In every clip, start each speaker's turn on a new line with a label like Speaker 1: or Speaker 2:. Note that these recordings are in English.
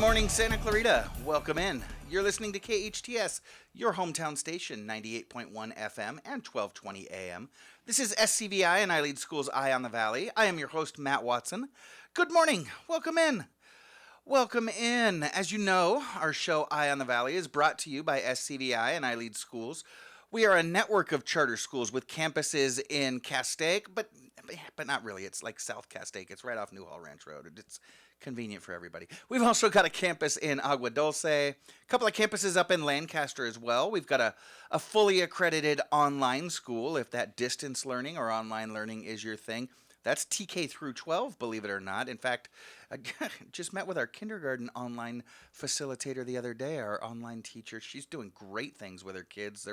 Speaker 1: Morning, Santa Clarita. Welcome in. You're listening to KHTS, your hometown station, 98.1 FM and 1220 AM. This is SCVi and iLEAD School's Eye on the Valley. I am your host, Matt Watson. Good morning. Welcome in. Welcome in. As you know, our show Eye on the Valley is brought to you by SCVi and iLEAD Schools. We are a network of charter schools with campuses in Castaic, but not really. It's like South Castaic. It's right off Newhall Ranch Road. It's convenient for everybody. We've also got a campus in Agua Dulce, a couple of campuses up in Lancaster as well. We've got a fully accredited online school, if that distance learning or online learning is your thing. That's TK through 12, believe it or not. In fact, I just met with our kindergarten online facilitator the other day, our online teacher. She's doing great things with her kids.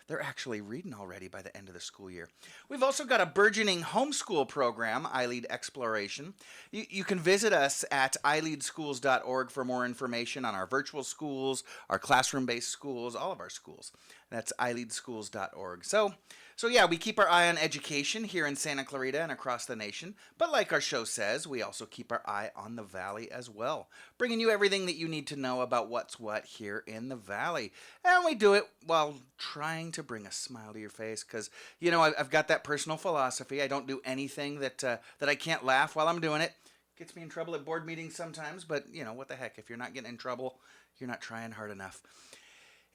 Speaker 1: They're actually reading already by the end of the school year. We've also got a burgeoning homeschool program, iLEAD Exploration. You can visit us at ileadschools.org for more information on our virtual schools, our classroom-based schools, all of our schools. That's ileadschools.org. So yeah, we keep our eye on education here in Santa Clarita and across the nation. But like our show says, we also keep our eye on the Valley as well, bringing you everything that you need to know about what's what here in the Valley. And we do it while trying to bring a smile to your face because, you know, I've got that personal philosophy. I don't do anything that I can't laugh while I'm doing it. Gets me in trouble at board meetings sometimes, but, you know, what the heck? If you're not getting in trouble, you're not trying hard enough.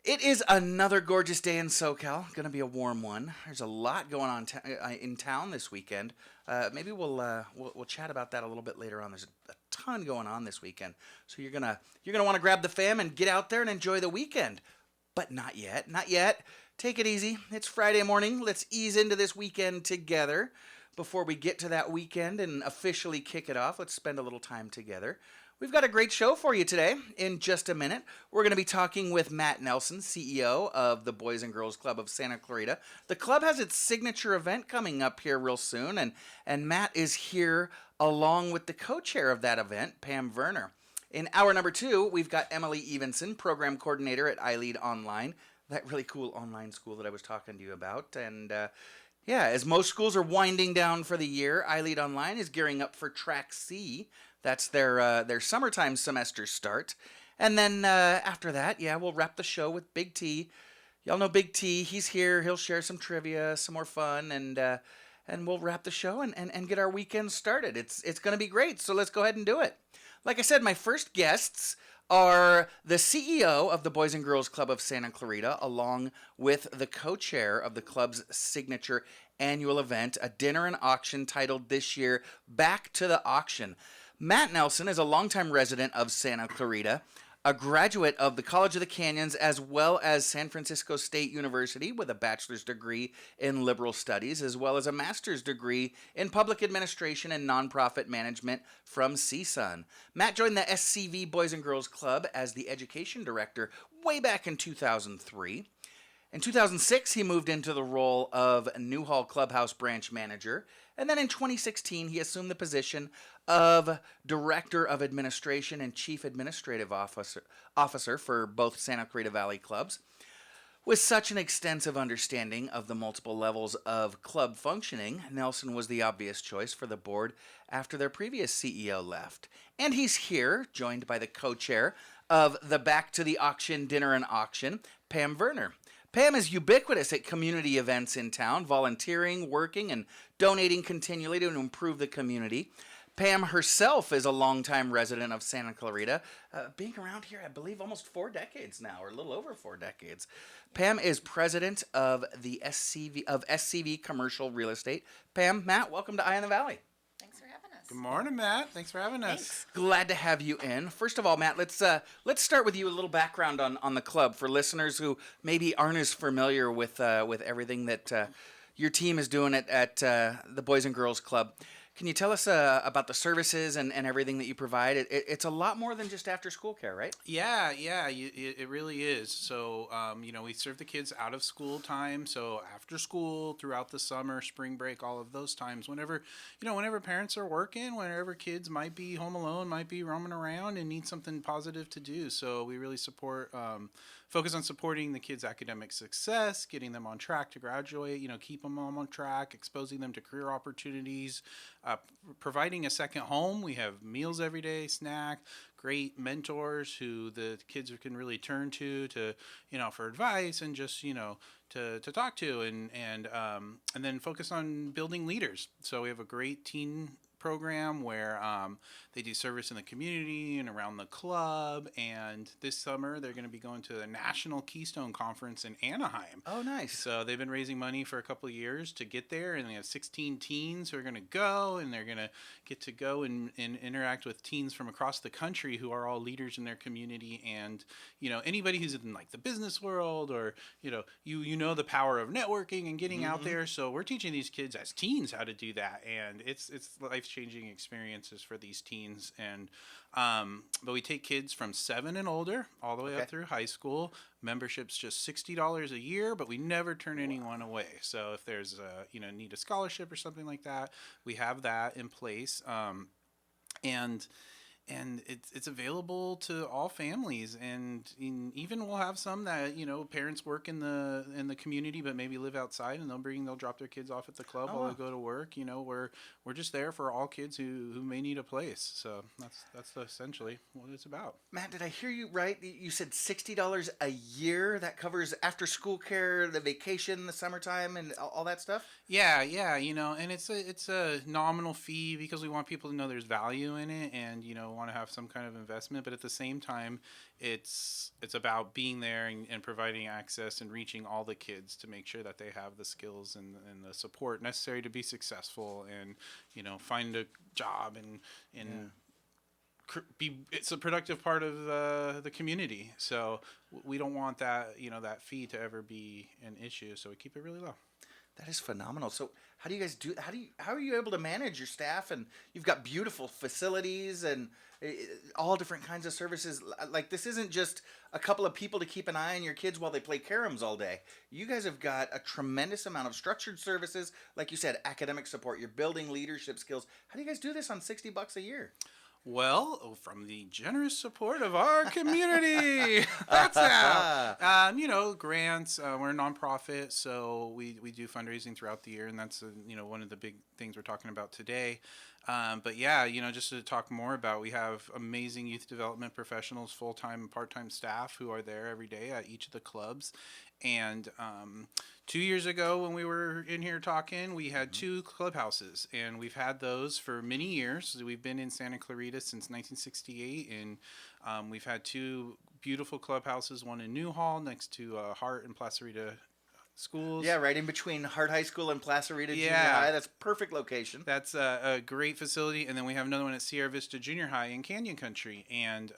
Speaker 1: It is another gorgeous day in SoCal. Going to be a warm one. There's a lot going on in town this weekend. Maybe we'll chat about that a little bit later on. There's a ton going on this weekend, so you're gonna want to grab the fam and get out there and enjoy the weekend. But not yet, not yet. Take it easy. It's Friday morning. Let's ease into this weekend together. Before we get to that weekend and officially kick it off, let's spend a little time together. We've got a great show for you today. In just a minute, we're going to be talking with Matt Nelson, CEO of the Boys and Girls Club of Santa Clarita. The club has its signature event coming up here real soon, and Matt is here along with the co-chair of that event, Pam Verner. In hour number 2, we've got Emilie Evenson, program coordinator at iLEAD Online, that really cool online school that I was talking to you about. And yeah, as most schools are winding down for the year, iLEAD Online is gearing up for Track C. That's their summertime semester start. And then after that, yeah, we'll wrap the show with Big T. Y'all know Big T. He's here. He'll share some trivia, some more fun, and we'll wrap the show and get our weekend started. It's going to be great, so let's go ahead and do it. Like I said, my first guests are the CEO of the Boys and Girls Club of Santa Clarita, along with the co-chair of the club's signature annual event, a dinner and auction titled this year, Back to the Auction. Matt Nelson is a longtime resident of Santa Clarita, a graduate of the College of the Canyons as well as San Francisco State University with a bachelor's degree in liberal studies as well as a master's degree in public administration and nonprofit management from CSUN. Matt joined the SCVi Boys and Girls Club as the education director way back in 2003. In 2006, he moved into the role of Newhall Clubhouse branch manager, and then in 2016, he assumed the position of Director of Administration and Chief Administrative Officer for both Santa Clarita Valley clubs. With such an extensive understanding of the multiple levels of club functioning, Nelson was the obvious choice for the board after their previous CEO left. And he's here, joined by the co-chair of the Back to the Auction Dinner and Auction, Pam Verner. Pam is ubiquitous at community events in town, volunteering, working, and donating continually to improve the community. Pam herself is a longtime resident of Santa Clarita, being around here, I believe, almost 4 decades now, or a little over 4 decades. Pam is president of the SCVi Commercial Real Estate. Pam, Matt, welcome to Eye on the Valley.
Speaker 2: Thanks for having us.
Speaker 3: Good morning, Matt. Thanks for having us.
Speaker 2: Thanks.
Speaker 1: Glad to have you in. First of all, Matt, let's start with you a little background on the club for listeners who maybe aren't as familiar with everything that your team is doing at the Boys and Girls Club. Can you tell us about the services and everything that you provide? It's a lot more than just after-school care, right?
Speaker 3: Yeah, it really is. So, we serve the kids out of school time. So after school, throughout the summer, spring break, all of those times, whenever parents are working, whenever kids might be home alone, might be roaming around and need something positive to do. So we really focus on supporting the kids' academic success, getting them on track to graduate, keep them on track, exposing them to career opportunities, providing a second home. We have meals every day, snack, great mentors who the kids can really turn to, for advice and just, to talk to, and then focus on building leaders. So we have a great teen program where they do service in the community and around the club. And this summer they're going to be going to the National Keystone Conference in Anaheim.
Speaker 1: Oh, nice.
Speaker 3: So they've been raising money for a couple of years to get there, and they have 16 teens who are going to go, and they're going to get to go and interact with teens from across the country who are all leaders in their community. And anybody who's in like the business world, or you know the power of networking and getting out there. So we're teaching these kids as teens how to do that, and it's life-changing experiences for these teens. And but we take kids from 7 and older all the way up through high school. Membership's just $60 a year, but we never turn anyone away. So if there's need a scholarship or something like that, we have that in place. And it's available to all families, and even we'll have some that parents work in the community but maybe live outside, and they'll drop their kids off at the club while they go to work. We're just there for all kids who may need a place. So that's essentially what it's about.
Speaker 1: Matt, did I hear you right? You said $60 a year. That covers after school care, the vacation, the summertime, and all that stuff.
Speaker 3: Yeah, and it's a nominal fee because we want people to know there's value in it, and want to have some kind of investment. But at the same time, it's about being there and providing access and reaching all the kids to make sure that they have the skills and the support necessary to be successful and find a job and it's a productive part of the community. So we don't want that that fee to ever be an issue. So we keep it really low.
Speaker 1: That is phenomenal. So how do you guys do? How are you able to manage your staff? And you've got beautiful facilities and all different kinds of services. Like, this isn't just a couple of people to keep an eye on your kids while they play caroms all day. You guys have got a tremendous amount of structured services. Like you said, academic support. You're building leadership skills. How do you guys do this on $60 a year?
Speaker 3: Well, from the generous support of our community. That's how. Grants. We're a nonprofit, so we do fundraising throughout the year, and that's one of the big things we're talking about today. But yeah, just to talk more about, we have amazing youth development professionals, full-time and part-time staff who are there every day at each of the clubs. And 2 years ago, when we were in here talking, we had 2 clubhouses, and we've had those for many years. We've been in Santa Clarita since 1968, and we've had 2 beautiful clubhouses, one in Newhall next to Hart and Placerita schools.
Speaker 1: Yeah, right in between Hart High School and Placerita Junior High. That's perfect location. That's
Speaker 3: a great facility. And then we have another one at Sierra Vista Junior High in Canyon Country, and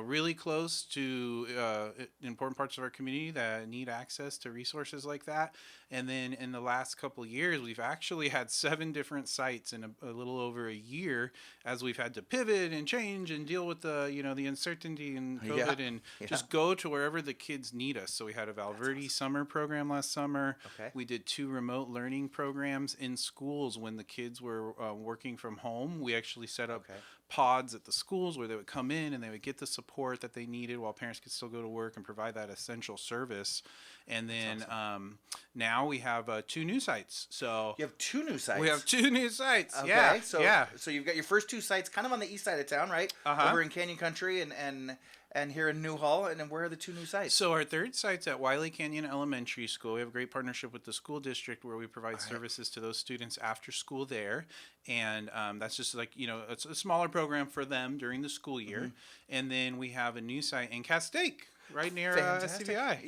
Speaker 3: really close to important parts of our community that need access to resources like that. And then in the last couple of years, we've actually had 7 different sites in a little over a year, as we've had to pivot and change and deal with the the uncertainty and COVID, and just go to wherever the kids need us. So we had a Valverde summer program last summer.
Speaker 1: Okay.
Speaker 3: We did 2 remote learning programs in schools when the kids were working from home. We actually set up pods at the schools where they would come in and they would get the support that they needed while parents could still go to work and provide that essential service. And then now we have 2 new sites. So
Speaker 1: you have 2 new sites.
Speaker 3: We have 2 new sites.
Speaker 1: Okay.
Speaker 3: Yeah.
Speaker 1: So you've got your first 2 sites kind of on the east side of town, right? Over in Canyon Country and here in Newhall. And then where are the 2 new sites?
Speaker 3: So our third site's at Wiley Canyon Elementary School. We have a great partnership with the school district where we provide services to those students after school there. And that's just like, it's a smaller program for them during the school year. And then we have a new site in Castaic, right near SCVi.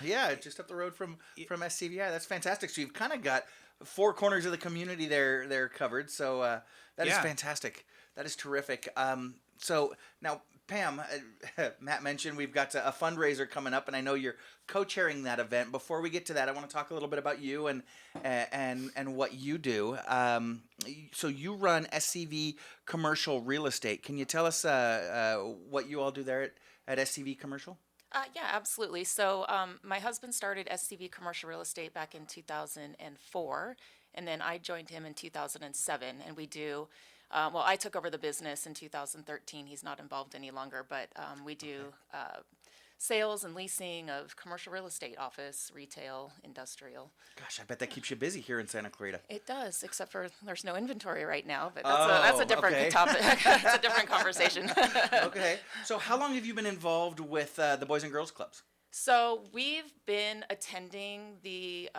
Speaker 1: Yeah, just up the road from SCVi. That's fantastic. So you've kind of got 4 corners of the community there covered. So that is fantastic. That is terrific. So now, Pam, Matt mentioned we've got a fundraiser coming up, and I know you're co-chairing that event. Before we get to that, I want to talk a little bit about you and what you do. So you run SCV Commercial Real Estate. Can you tell us what you all do there at SCV Commercial?
Speaker 2: Yeah, absolutely. So my husband started SCV Commercial Real Estate back in 2004, and then I joined him in 2007, and we do. I took over the business in 2013. He's not involved any longer, but we do sales and leasing of commercial real estate, office, retail, industrial.
Speaker 1: Gosh, I bet that keeps you busy here in Santa Clarita.
Speaker 2: It does, except for there's no inventory right now, but that's a different
Speaker 1: okay.
Speaker 2: topic. It's a different conversation.
Speaker 1: Okay. So how long have you been involved with the Boys and Girls Clubs?
Speaker 2: So we've been attending the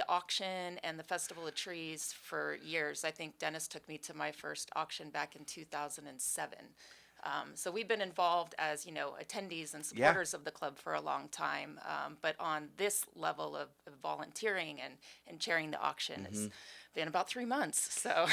Speaker 2: auction and the Festival of Trees for years. I think Dennis took me to my first auction back in 2007. So we've been involved as, attendees and supporters of the club for a long time. But on this level of volunteering and chairing the auction, it's been about 3 months. So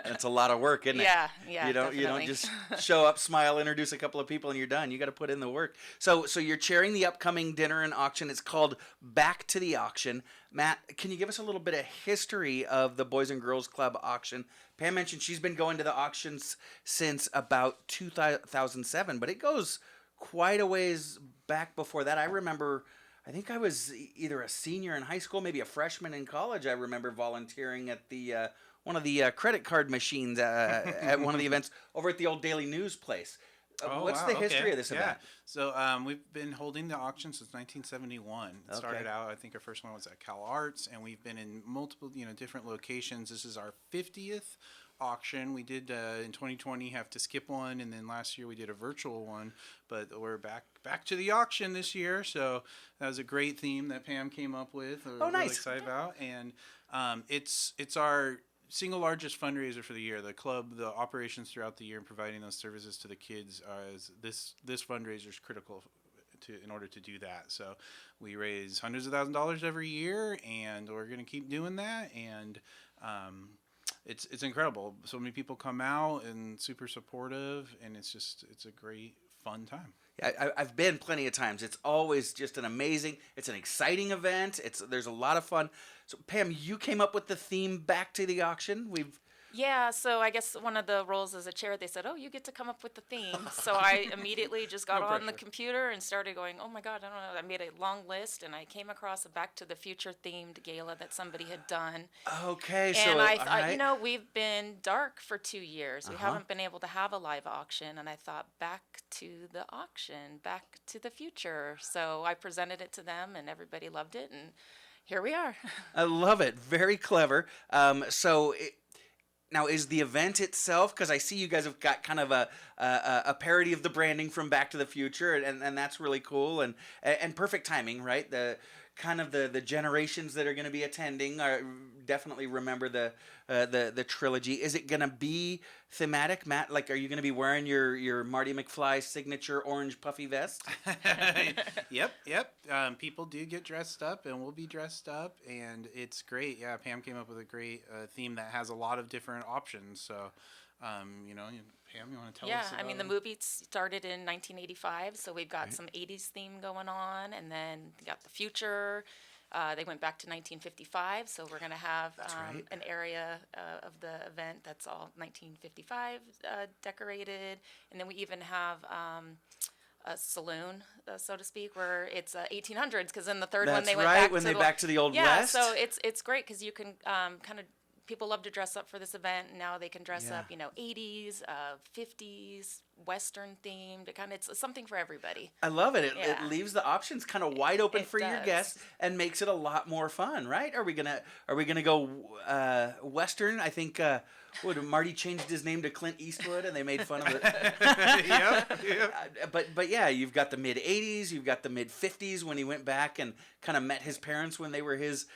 Speaker 1: That's a lot of work, isn't it?
Speaker 2: Yeah,
Speaker 1: You don't
Speaker 2: definitely.
Speaker 1: just show up, smile, introduce a couple of people, and you're done. You got to put in the work. So you're chairing the upcoming dinner and auction. It's called Back to the Auction. Matt, can you give us a little bit of history of the Boys and Girls Club auction? Pam mentioned she's been going to the auctions since about 2007, but it goes quite a ways back before that. I remember, I think I was either a senior in high school, maybe a freshman in college. I remember volunteering at the one of the credit card machines at one of the events over at the old Daily News place. What's the history of this event?
Speaker 3: So we've been holding the auction since 1971. It started out, I think our first one was at Cal Arts, and we've been in multiple, different locations. This is our 50th auction. We did in 2020 have to skip one, and then last year we did a virtual one. But we're back to the auction this year. So that was a great theme that Pam came up with. We're really excited about, and it's our single largest fundraiser for the year. The club, the operations throughout the year, and providing those services to the kids, this fundraiser is critical in order to do that. So we raise hundreds of thousands of dollars every year, and we're going to keep doing that. And it's incredible. So many people come out and super supportive, and it's a great fun time.
Speaker 1: Yeah, I've been plenty of times. It's always just it's an exciting event. There's a lot of fun. So Pam, you came up with the theme Back to the Auction.
Speaker 2: Yeah, so I guess one of the roles as a chair, they said, you get to come up with the theme. So I immediately just got on the computer and started going, oh my God, I don't know. I made a long list, and I came across a Back to the Future themed gala that somebody had done.
Speaker 1: Okay,
Speaker 2: and I thought, we've been dark for 2 years. We haven't been able to have a live auction, and I thought, back to the auction, back to the future. So I presented it to them, and everybody loved it, and here we are.
Speaker 1: I love it. Very clever. Now, is the event itself, because I see you guys have got kind of a parody of the branding from Back to the Future, and that's really cool and perfect timing, right? The generations that are going to be attending definitely remember the trilogy. Is it going to be thematic, Matt? Like, are you going to be wearing your Marty McFly signature orange puffy vest?
Speaker 3: Yep. People do get dressed up, and we'll be dressed up, and it's great. Yeah, Pam came up with a great theme that has a lot of different options. So, Pam, you want to tell us about
Speaker 2: the movie started in 1985, so we've got some 80s theme going on, and then we got the future. They went back to 1955, so we're going to have an area of the event that's all 1955 decorated, and then we even have a saloon, so to speak, where it's 1800s, because in the third one they went back to the
Speaker 1: Old
Speaker 2: West.
Speaker 1: Yeah,
Speaker 2: so it's great because you can kind of. People love to dress up for this event, and now they can dress up, 80s, 50s, Western themed. It's something for everybody.
Speaker 1: I love it. It leaves the options kind of wide open for your guests and makes it a lot more fun, right? Are we gonna go Western? I think Marty changed his name to Clint Eastwood, and they made fun of it.
Speaker 3: Yep.
Speaker 1: But yeah, you've got the mid 80s, you've got the mid 50s when he went back and kind of met his parents when they were his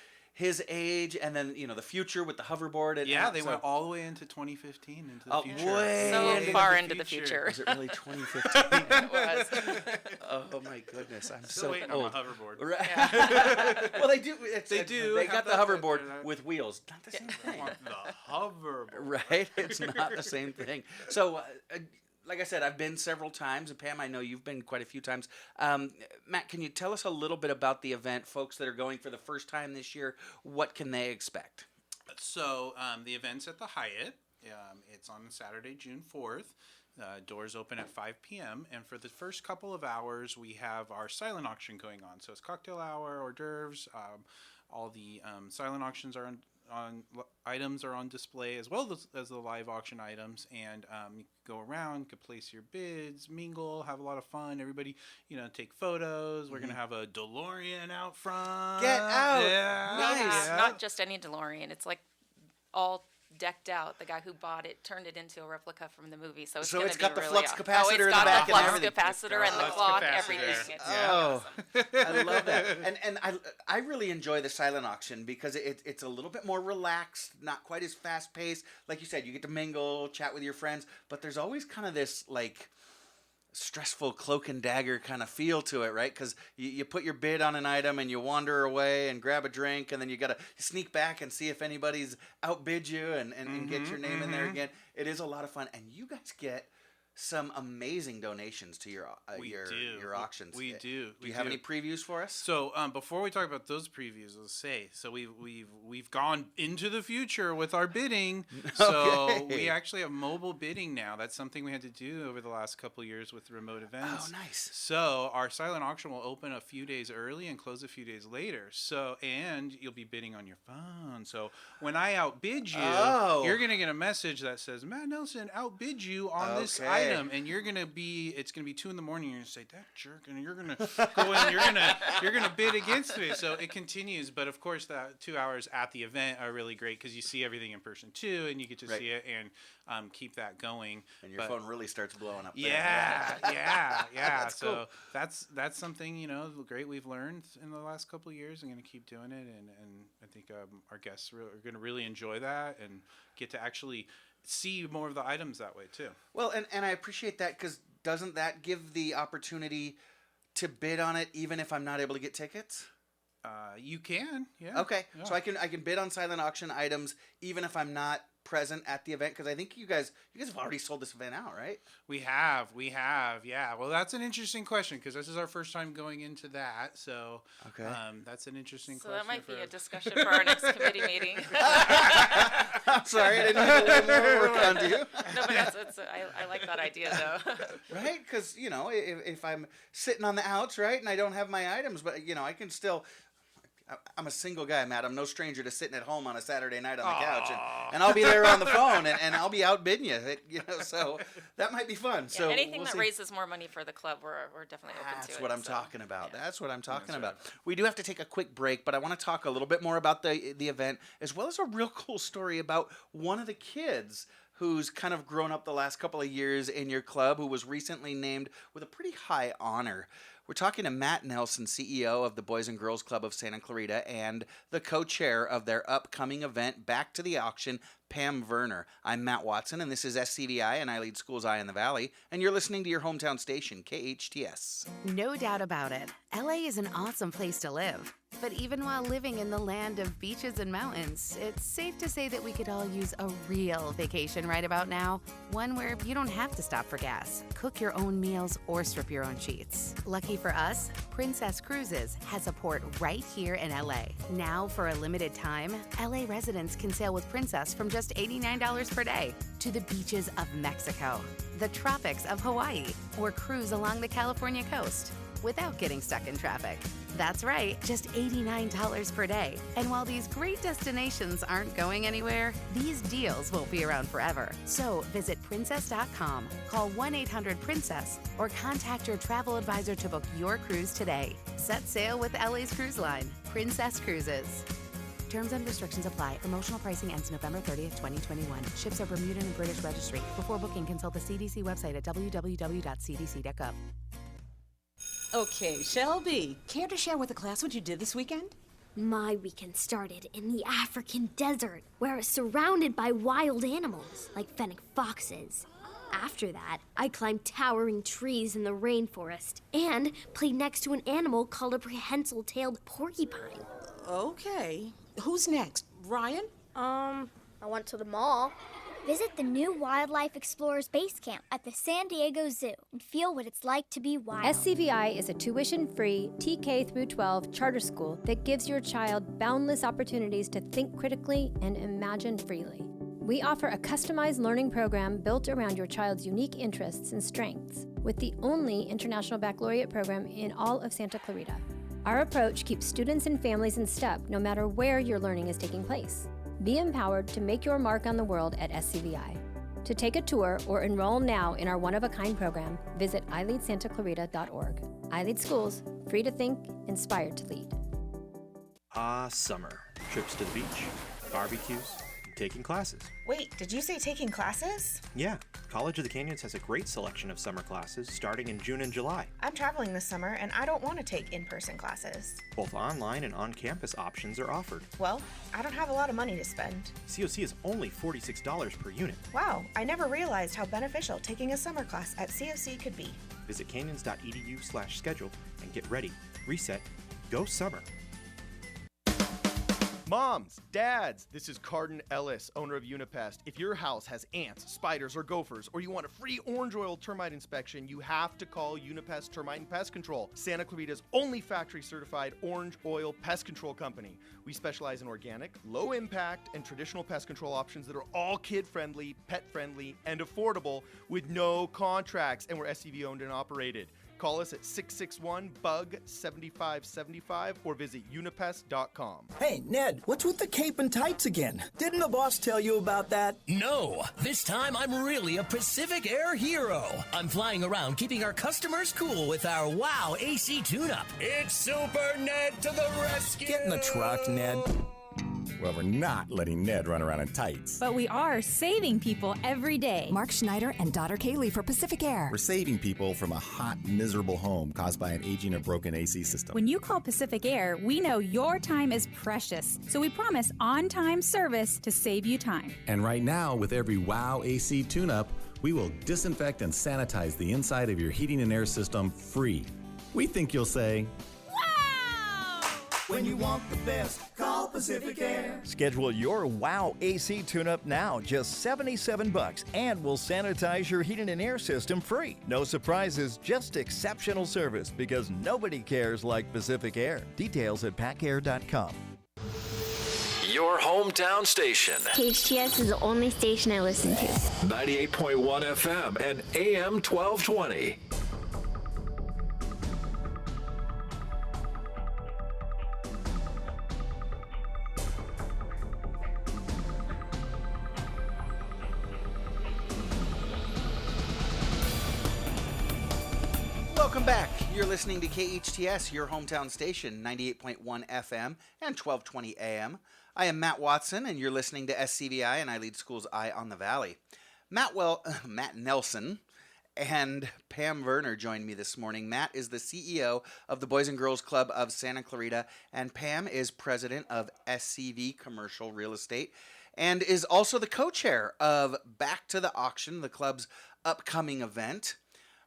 Speaker 1: age, and then the future with the hoverboard.
Speaker 3: They went all the way into 2015 into the future.
Speaker 1: Way
Speaker 2: so far into the future.
Speaker 1: Was it really 2015?
Speaker 2: It was.
Speaker 1: Oh my goodness, I'm
Speaker 3: Still
Speaker 1: so
Speaker 3: waiting
Speaker 1: old.
Speaker 3: on the hoverboard.
Speaker 1: Right.
Speaker 2: Yeah.
Speaker 1: Well, they do. They got
Speaker 3: have
Speaker 1: the
Speaker 3: that,
Speaker 1: hoverboard with wheels. Not the same
Speaker 3: I
Speaker 1: thing.
Speaker 3: want the hoverboard.
Speaker 1: Right? It's not the same thing. So. Like I said, I've been several times, and Pam, I know you've been quite a few times. Matt, can you tell us a little bit about the event? Folks that are going for the first time this year, what can they expect?
Speaker 3: So the event's at the Hyatt. It's on Saturday, June 4th. Doors open at 5 p.m. And for the first couple of hours, we have our silent auction going on. So it's cocktail hour, hors d'oeuvres. All the silent auctions are on items are on display, as well as the live auction items, and go around, you could place your bids, mingle, have a lot of fun. Everybody, take photos. We're gonna have a DeLorean out front.
Speaker 1: Get out!
Speaker 3: Yeah.
Speaker 1: Nice.
Speaker 3: Yeah.
Speaker 2: Not just any DeLorean. It's like all decked out. The guy who bought it turned it into a replica from the movie. So
Speaker 1: So it's
Speaker 2: be
Speaker 1: got the
Speaker 2: really
Speaker 1: flux
Speaker 2: awesome.
Speaker 1: capacitor in the
Speaker 2: got
Speaker 1: back
Speaker 2: the
Speaker 1: and
Speaker 2: flux
Speaker 1: everything.
Speaker 2: capacitor and the
Speaker 3: Flux
Speaker 2: clock,
Speaker 3: capacitor.
Speaker 2: everything. It's
Speaker 1: Oh,
Speaker 2: awesome.
Speaker 1: I love that. And I really enjoy the silent auction because it's a little bit more relaxed, not quite as fast paced. Like you said, you get to mingle, chat with your friends, but there's always kind of this like stressful cloak and dagger kind of feel to it, right? Because you put your bid on an item and you wander away and grab a drink, and then you got to sneak back and see if anybody's outbid you and get your name in there again. It is a lot of fun, and you guys get some amazing donations to your auctions.
Speaker 3: We do.
Speaker 1: Do you have any previews for us?
Speaker 3: So before we talk about those previews, let's say we've gone into the future with our bidding. So we actually have mobile bidding now. That's something we had to do over the last couple of years with remote events.
Speaker 1: Oh, nice.
Speaker 3: So our silent auction will open a few days early and close a few days later. So and you'll be bidding on your phone. So when I outbid you, you're gonna get a message that says Matt Nelson outbid you on this item, and it's gonna be 2 a.m. You're gonna say that jerk, and you're gonna go in. You're gonna bid against me. So it continues, but of course the 2 hours at the event are really great because you see everything in person too, and you get to see it and keep that going.
Speaker 1: And your phone really starts blowing up.
Speaker 3: Yeah.
Speaker 1: That's
Speaker 3: so
Speaker 1: cool.
Speaker 3: that's something great we've learned in the last couple of years. I'm gonna keep doing it, and I think our guests are gonna really enjoy that and get to actually see more of the items that way too.
Speaker 1: Well, and I appreciate that because doesn't that give the opportunity to bid on it even if I'm not able to get tickets?
Speaker 3: You can, yeah.
Speaker 1: Okay,
Speaker 3: Yeah.
Speaker 1: so I can bid on silent auction items even if I'm not present at the event because I think you guys have already sold this event out, right?
Speaker 3: We have, yeah. Well, that's an interesting question because this is our first time going into that. So, that's an interesting question.
Speaker 2: So that might be a discussion for our next committee meeting.
Speaker 1: I'm sorry, I didn't have a little more work on you.
Speaker 2: No, but I like that idea though.
Speaker 1: Right? Because if I'm sitting on the outs, right, and I don't have my items, but I can still. I'm a single guy, Matt. I'm no stranger to sitting at home on a Saturday night on the couch, and I'll be there on the phone, and I'll be outbidding you. So that might be fun.
Speaker 2: Yeah,
Speaker 1: so
Speaker 2: anything that raises more money for the club, we're definitely open to it.
Speaker 1: That's what I'm talking about.
Speaker 2: Yeah.
Speaker 1: That's what I'm talking about.
Speaker 3: Right.
Speaker 1: We do have to take a quick break, but I want to talk a little bit more about the event, as well as a real cool story about one of the kids who's kind of grown up the last couple of years in your club, who was recently named with a pretty high honor. We're talking to Matt Nelson, CEO of the Boys and Girls Club of Santa Clarita and the co-chair of their upcoming event, Back to the Auction, Pam Verner. I'm Matt Watson, and this is SCVi and iLEAD Schools Eye in the Valley, and you're listening to your hometown station, KHTS.
Speaker 4: No doubt about it, LA is an awesome place to live. But even while living in the land of beaches and mountains, it's safe to say that we could all use a real vacation right about now. One where you don't have to stop for gas, cook your own meals, or strip your own sheets. Lucky for us, Princess Cruises has a port right here in LA. Now, for a limited time, LA residents can sail with Princess from just $89 per day to the beaches of Mexico, the tropics of Hawaii, or cruise along the California coast without getting stuck in traffic. That's right, just $89 per day. And while these great destinations aren't going anywhere, these deals won't be around forever. So visit princess.com, call 1-800-PRINCESS, or contact your travel advisor to book your cruise today. Set sail with LA's cruise line, Princess Cruises. Terms and restrictions apply. Promotional pricing ends November 30th, 2021. Ships are Bermudan and British registry. Before booking, consult the CDC website at www.cdc.gov.
Speaker 5: Okay, Shelby, care to share with the class what you did this weekend?
Speaker 6: My weekend started in the African desert, where I was surrounded by wild animals, like fennec foxes. After that, I climbed towering trees in the rainforest and played next to an animal called a prehensile-tailed porcupine.
Speaker 5: Okay, who's next? Ryan?
Speaker 7: I went to the mall.
Speaker 8: Visit the new Wildlife Explorers Base Camp at the San Diego Zoo and feel what it's like to be wild.
Speaker 7: SCVi is a tuition-free TK through 12 charter school that gives your child boundless opportunities to think critically and imagine freely. We offer a customized learning program built around your child's unique interests and strengths, with the only international baccalaureate program in all of Santa Clarita. Our approach keeps students and families in step no matter where your learning is taking place. Be empowered to make your mark on the world at SCVi. To take a tour or enroll now in our one-of-a-kind program, visit iLeadSantaClarita.org. iLEAD Schools, free to think, inspired to lead.
Speaker 9: Summer. Trips to the beach, barbecues, taking classes.
Speaker 10: Wait, did you say taking classes?
Speaker 9: Yeah, College of the Canyons has a great selection of summer classes starting in June and July.
Speaker 10: I'm traveling this summer and I don't want to take in-person classes.
Speaker 9: Both online and on-campus options are offered.
Speaker 10: Well, I don't have a lot of money to spend.
Speaker 9: COC is only $46 per unit.
Speaker 10: Wow, I never realized how beneficial taking a summer class at COC could be.
Speaker 9: Visit canyons.edu/schedule and get ready. Reset. Go summer.
Speaker 11: Moms, dads, this is Cardin Ellis, owner of Unipest. If your house has ants, spiders, or gophers, or you want a free orange oil termite inspection, you have to call Unipest Termite and Pest Control, Santa Clarita's only factory-certified orange oil pest control company. We specialize in organic, low-impact, and traditional pest control options that are all kid-friendly, pet-friendly, and affordable with no contracts, and we're SCVi owned and operated. Call us at 661-BUG-7575 or visit unipest.com.
Speaker 12: Hey, Ned, what's with the cape and tights again? Didn't the boss tell you about that?
Speaker 13: No, this time I'm really a Pacific Air hero. I'm flying around keeping our customers cool with our WOW AC tune-up. It's Super Ned to the rescue!
Speaker 12: Get in the truck, Ned.
Speaker 14: Well, we're not letting Ned run around in tights.
Speaker 15: But we are saving people every day.
Speaker 16: Mark Schneider and daughter Kaylee for Pacific Air.
Speaker 14: We're saving people from a hot, miserable home caused by an aging or broken AC system.
Speaker 15: When you call Pacific Air, we know your time is precious. So we promise on-time service to save you time.
Speaker 14: And right now, with every WOW AC tune-up, we will disinfect and sanitize the inside of your heating and air system free. We think you'll say,
Speaker 12: when you want the best, call Pacific Air.
Speaker 17: Schedule your WOW AC tune-up now, just $77, and we'll sanitize your heating and air system free. No surprises, just exceptional service, because nobody cares like Pacific Air. Details at pacair.com.
Speaker 18: Your hometown station.
Speaker 8: KHTS is the only station I listen to.
Speaker 18: 98.1 FM and AM 1220.
Speaker 1: Welcome back. You're listening to KHTS, your hometown station, 98.1 FM and 1220 AM. I am Matt Watson, and you're listening to SCVi and iLEAD Schools Eye on the Valley. Matt Nelson and Pam Verner joined me this morning. Matt is the CEO of the Boys and Girls Club of Santa Clarita, and Pam is president of SCVi Commercial Real Estate, and is also the co-chair of Back to the Auction, the club's upcoming event.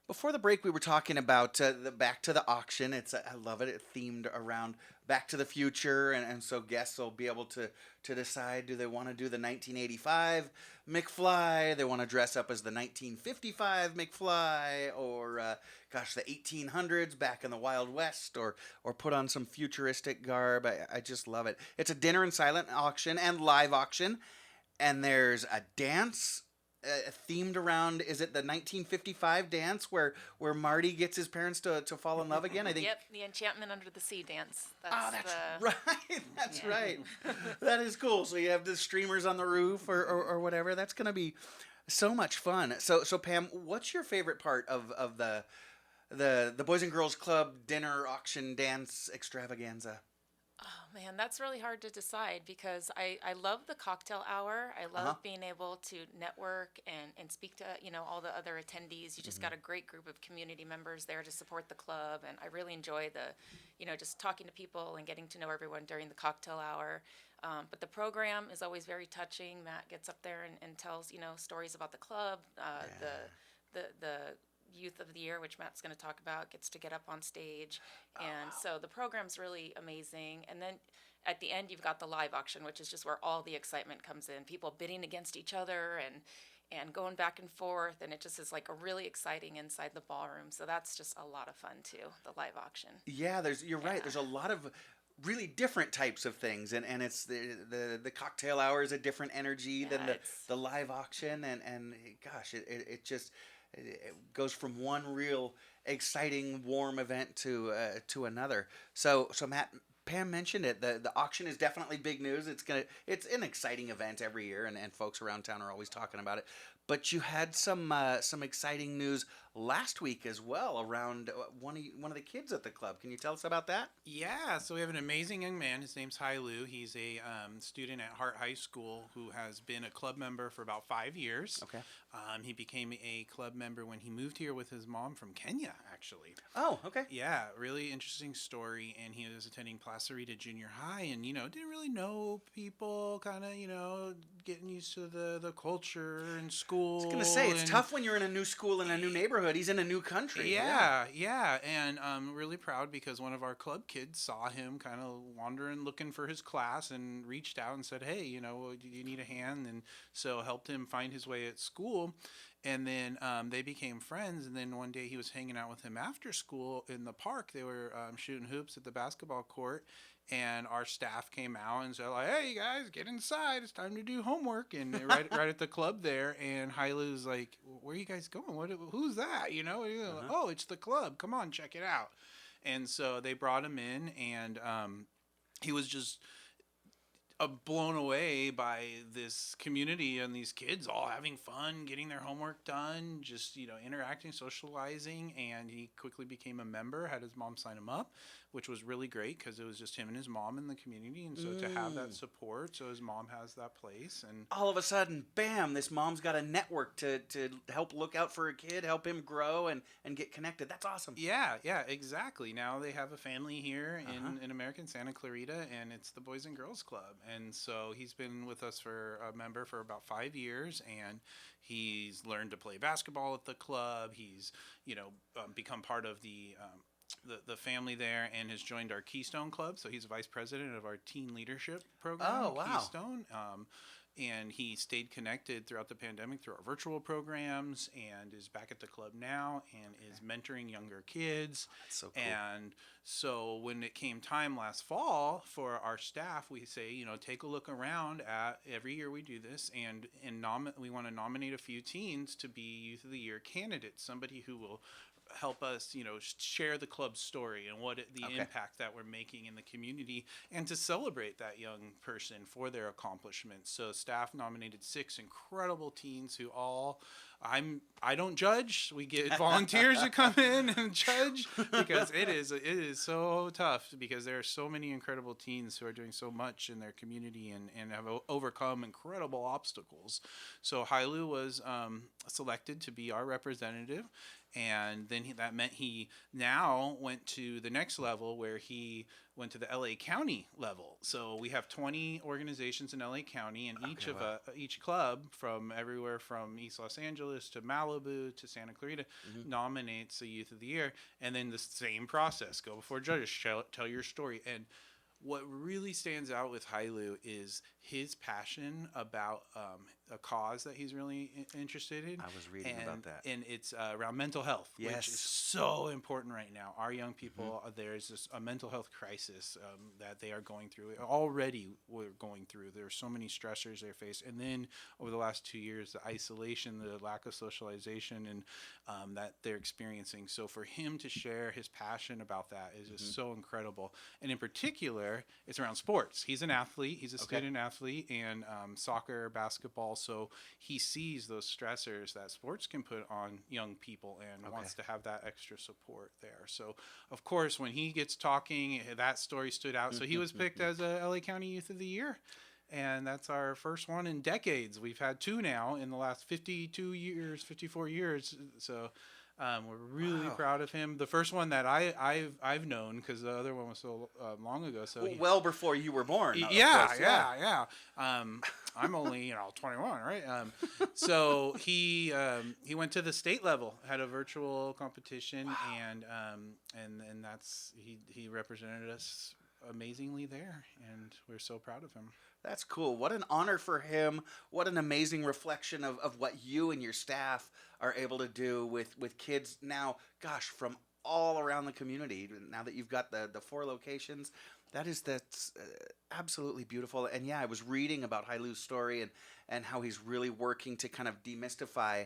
Speaker 1: Before the break, we were talking about the Back to the Auction. I love it. It's themed around Back to the Future, and so guests will be able to decide, do they want to do the 1985 McFly, they want to dress up as the 1955 McFly, or, the 1800s back in the Wild West, or put on some futuristic garb. I just love it. It's a dinner and silent auction and live auction, and there's a dance themed around, is it the 1955 dance where Marty gets his parents to fall in love again? I think.
Speaker 2: Yep, the Enchantment Under the Sea dance.
Speaker 1: That's right. That's right. That is cool. So you have the streamers on the roof or whatever. That's going to be so much fun. So Pam, what's your favorite part of the Boys and Girls Club dinner auction dance extravaganza?
Speaker 2: Oh man, that's really hard to decide because I love the cocktail hour. I love being able to network and speak to all the other attendees. You just got a great group of community members there to support the club, and I really enjoy the just talking to people and getting to know everyone during the cocktail hour. But the program is always very touching. Matt gets up there and tells stories about the club. The Youth of the Year, which Matt's going to talk about, gets to get up on stage. So the program's really amazing. And then at the end, you've got the live auction, which is just where all the excitement comes in. People bidding against each other and going back and forth. And it just is like a really exciting inside the ballroom. So that's just a lot of fun, too, the live auction.
Speaker 1: Yeah, you're right. There's a lot of really different types of things. And it's the cocktail hour is a different energy than the live auction. And gosh, it just... It goes from one real exciting, warm event to another. So Matt, Pam mentioned it. The auction is definitely big news. It's an exciting event every year, and folks around town are always talking about it. But you had some exciting news last week as well around one of the kids at the club. Can you tell us about that?
Speaker 3: Yeah, so we have an amazing young man. His name's Hailu. He's a student at Hart High School who has been a club member for about 5 years.
Speaker 1: Okay.
Speaker 3: He became a club member when he moved here with his mom from Kenya, actually.
Speaker 1: Oh, okay.
Speaker 3: Yeah, really interesting story. And he was attending Placerita Junior High and, didn't really know people, kind of, getting used to the culture and school.
Speaker 1: I was going to say, it's tough when you're in a new school in a new neighborhood. He's in a new country.
Speaker 3: Yeah. And I'm really proud because one of our club kids saw him kind of wandering, looking for his class and reached out and said, hey, do you need a hand? And so helped him find his way at school. And then they became friends. And then one day he was hanging out with him after school in the park. They were shooting hoops at the basketball court. And our staff came out and said, like, hey, you guys, get inside. It's time to do homework. And right at the club there. And Hailu's like, where are you guys going? Who's that? Like, oh, it's the club. Come on, check it out. And so they brought him in. And he was just blown away by this community and these kids all having fun, getting their homework done, just, interacting, socializing. And he quickly became a member, had his mom sign him up, which was really great because it was just him and his mom in the community. And so to have that support, so his mom has that place. And
Speaker 1: all of a sudden, bam, this mom's got a network to help look out for a kid, help him grow and get connected. That's awesome.
Speaker 3: Yeah, exactly. Now they have a family here in American Santa Clarita, and it's the Boys and Girls Club. And so he's been with us for a member for about 5 years, and he's learned to play basketball at the club. He's, become part of the family there and has joined our Keystone Club. So he's vice president of our teen leadership program.
Speaker 1: Oh, wow.
Speaker 3: Keystone. And he stayed connected throughout the pandemic through our virtual programs and is back at the club now and is mentoring younger kids.
Speaker 1: That's so cool.
Speaker 3: And so when it came time last fall for our staff, we say, take a look around at every year we do this and we want to nominate a few teens to be Youth of the Year candidates, somebody who will help us, share the club's story and the impact that we're making in the community and to celebrate that young person for their accomplishments. So staff nominated 6 incredible teens who I don't judge. We get volunteers to come in and judge because it is so tough because there are so many incredible teens who are doing so much in their community and have overcome incredible obstacles. So Hailu was selected to be our representative. And then that meant he now went to the next level where he went to the LA County level. So we have 20 organizations in LA County, and each club from everywhere from East Los Angeles to Malibu to Santa Clarita nominates a Youth of the Year. And then the same process, go before judges, tell your story. And what really stands out with Hailu is his passion about a cause that he's really interested in.
Speaker 1: I was reading about that.
Speaker 3: And it's around mental health, which is so important right now. Our young people, there's a mental health crisis that they are going through. Already we're going through. There are so many stressors they face. And then over the last 2 years, the isolation, the lack of socialization and that they're experiencing. So for him to share his passion about that is just so incredible. And in particular, it's around sports. He's an athlete. He's a student athlete and soccer, basketball. So he sees those stressors that sports can put on young people and wants to have that extra support there. So, of course, when he gets talking, that story stood out. So he was picked as a LA County Youth of the Year. And that's our first one in decades. We've had 2 now in the last 54 years. So we're really proud of him. The first one that I've known, because the other one was so long ago. So
Speaker 1: well before you were born.
Speaker 3: Yeah. I'm only 21, right? So he went to the state level, had a virtual competition, and that's he represented us amazingly there, and we're so proud of him.
Speaker 1: That's cool. What an honor for him. What an amazing reflection of what you and your staff are able to do with kids now, gosh, from all around the community. Now that you've got the 4 locations, that's absolutely beautiful. And yeah, I was reading about Hailu's story and how he's really working to kind of demystify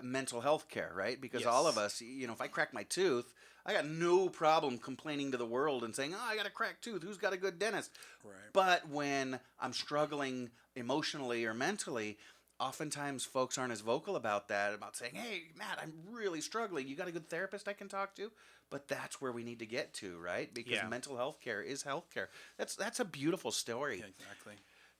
Speaker 1: mental health care, right? Because all of us, if I crack my tooth, I got no problem complaining to the world and saying, I got a cracked tooth. Who's got a good dentist?
Speaker 3: Right.
Speaker 1: But when I'm struggling emotionally or mentally, oftentimes folks aren't as vocal about that, about saying, hey, Matt, I'm really struggling. You got a good therapist I can talk to? But that's where we need to get to, right? Because mental health care is health care. That's a beautiful story.
Speaker 3: Yeah, exactly.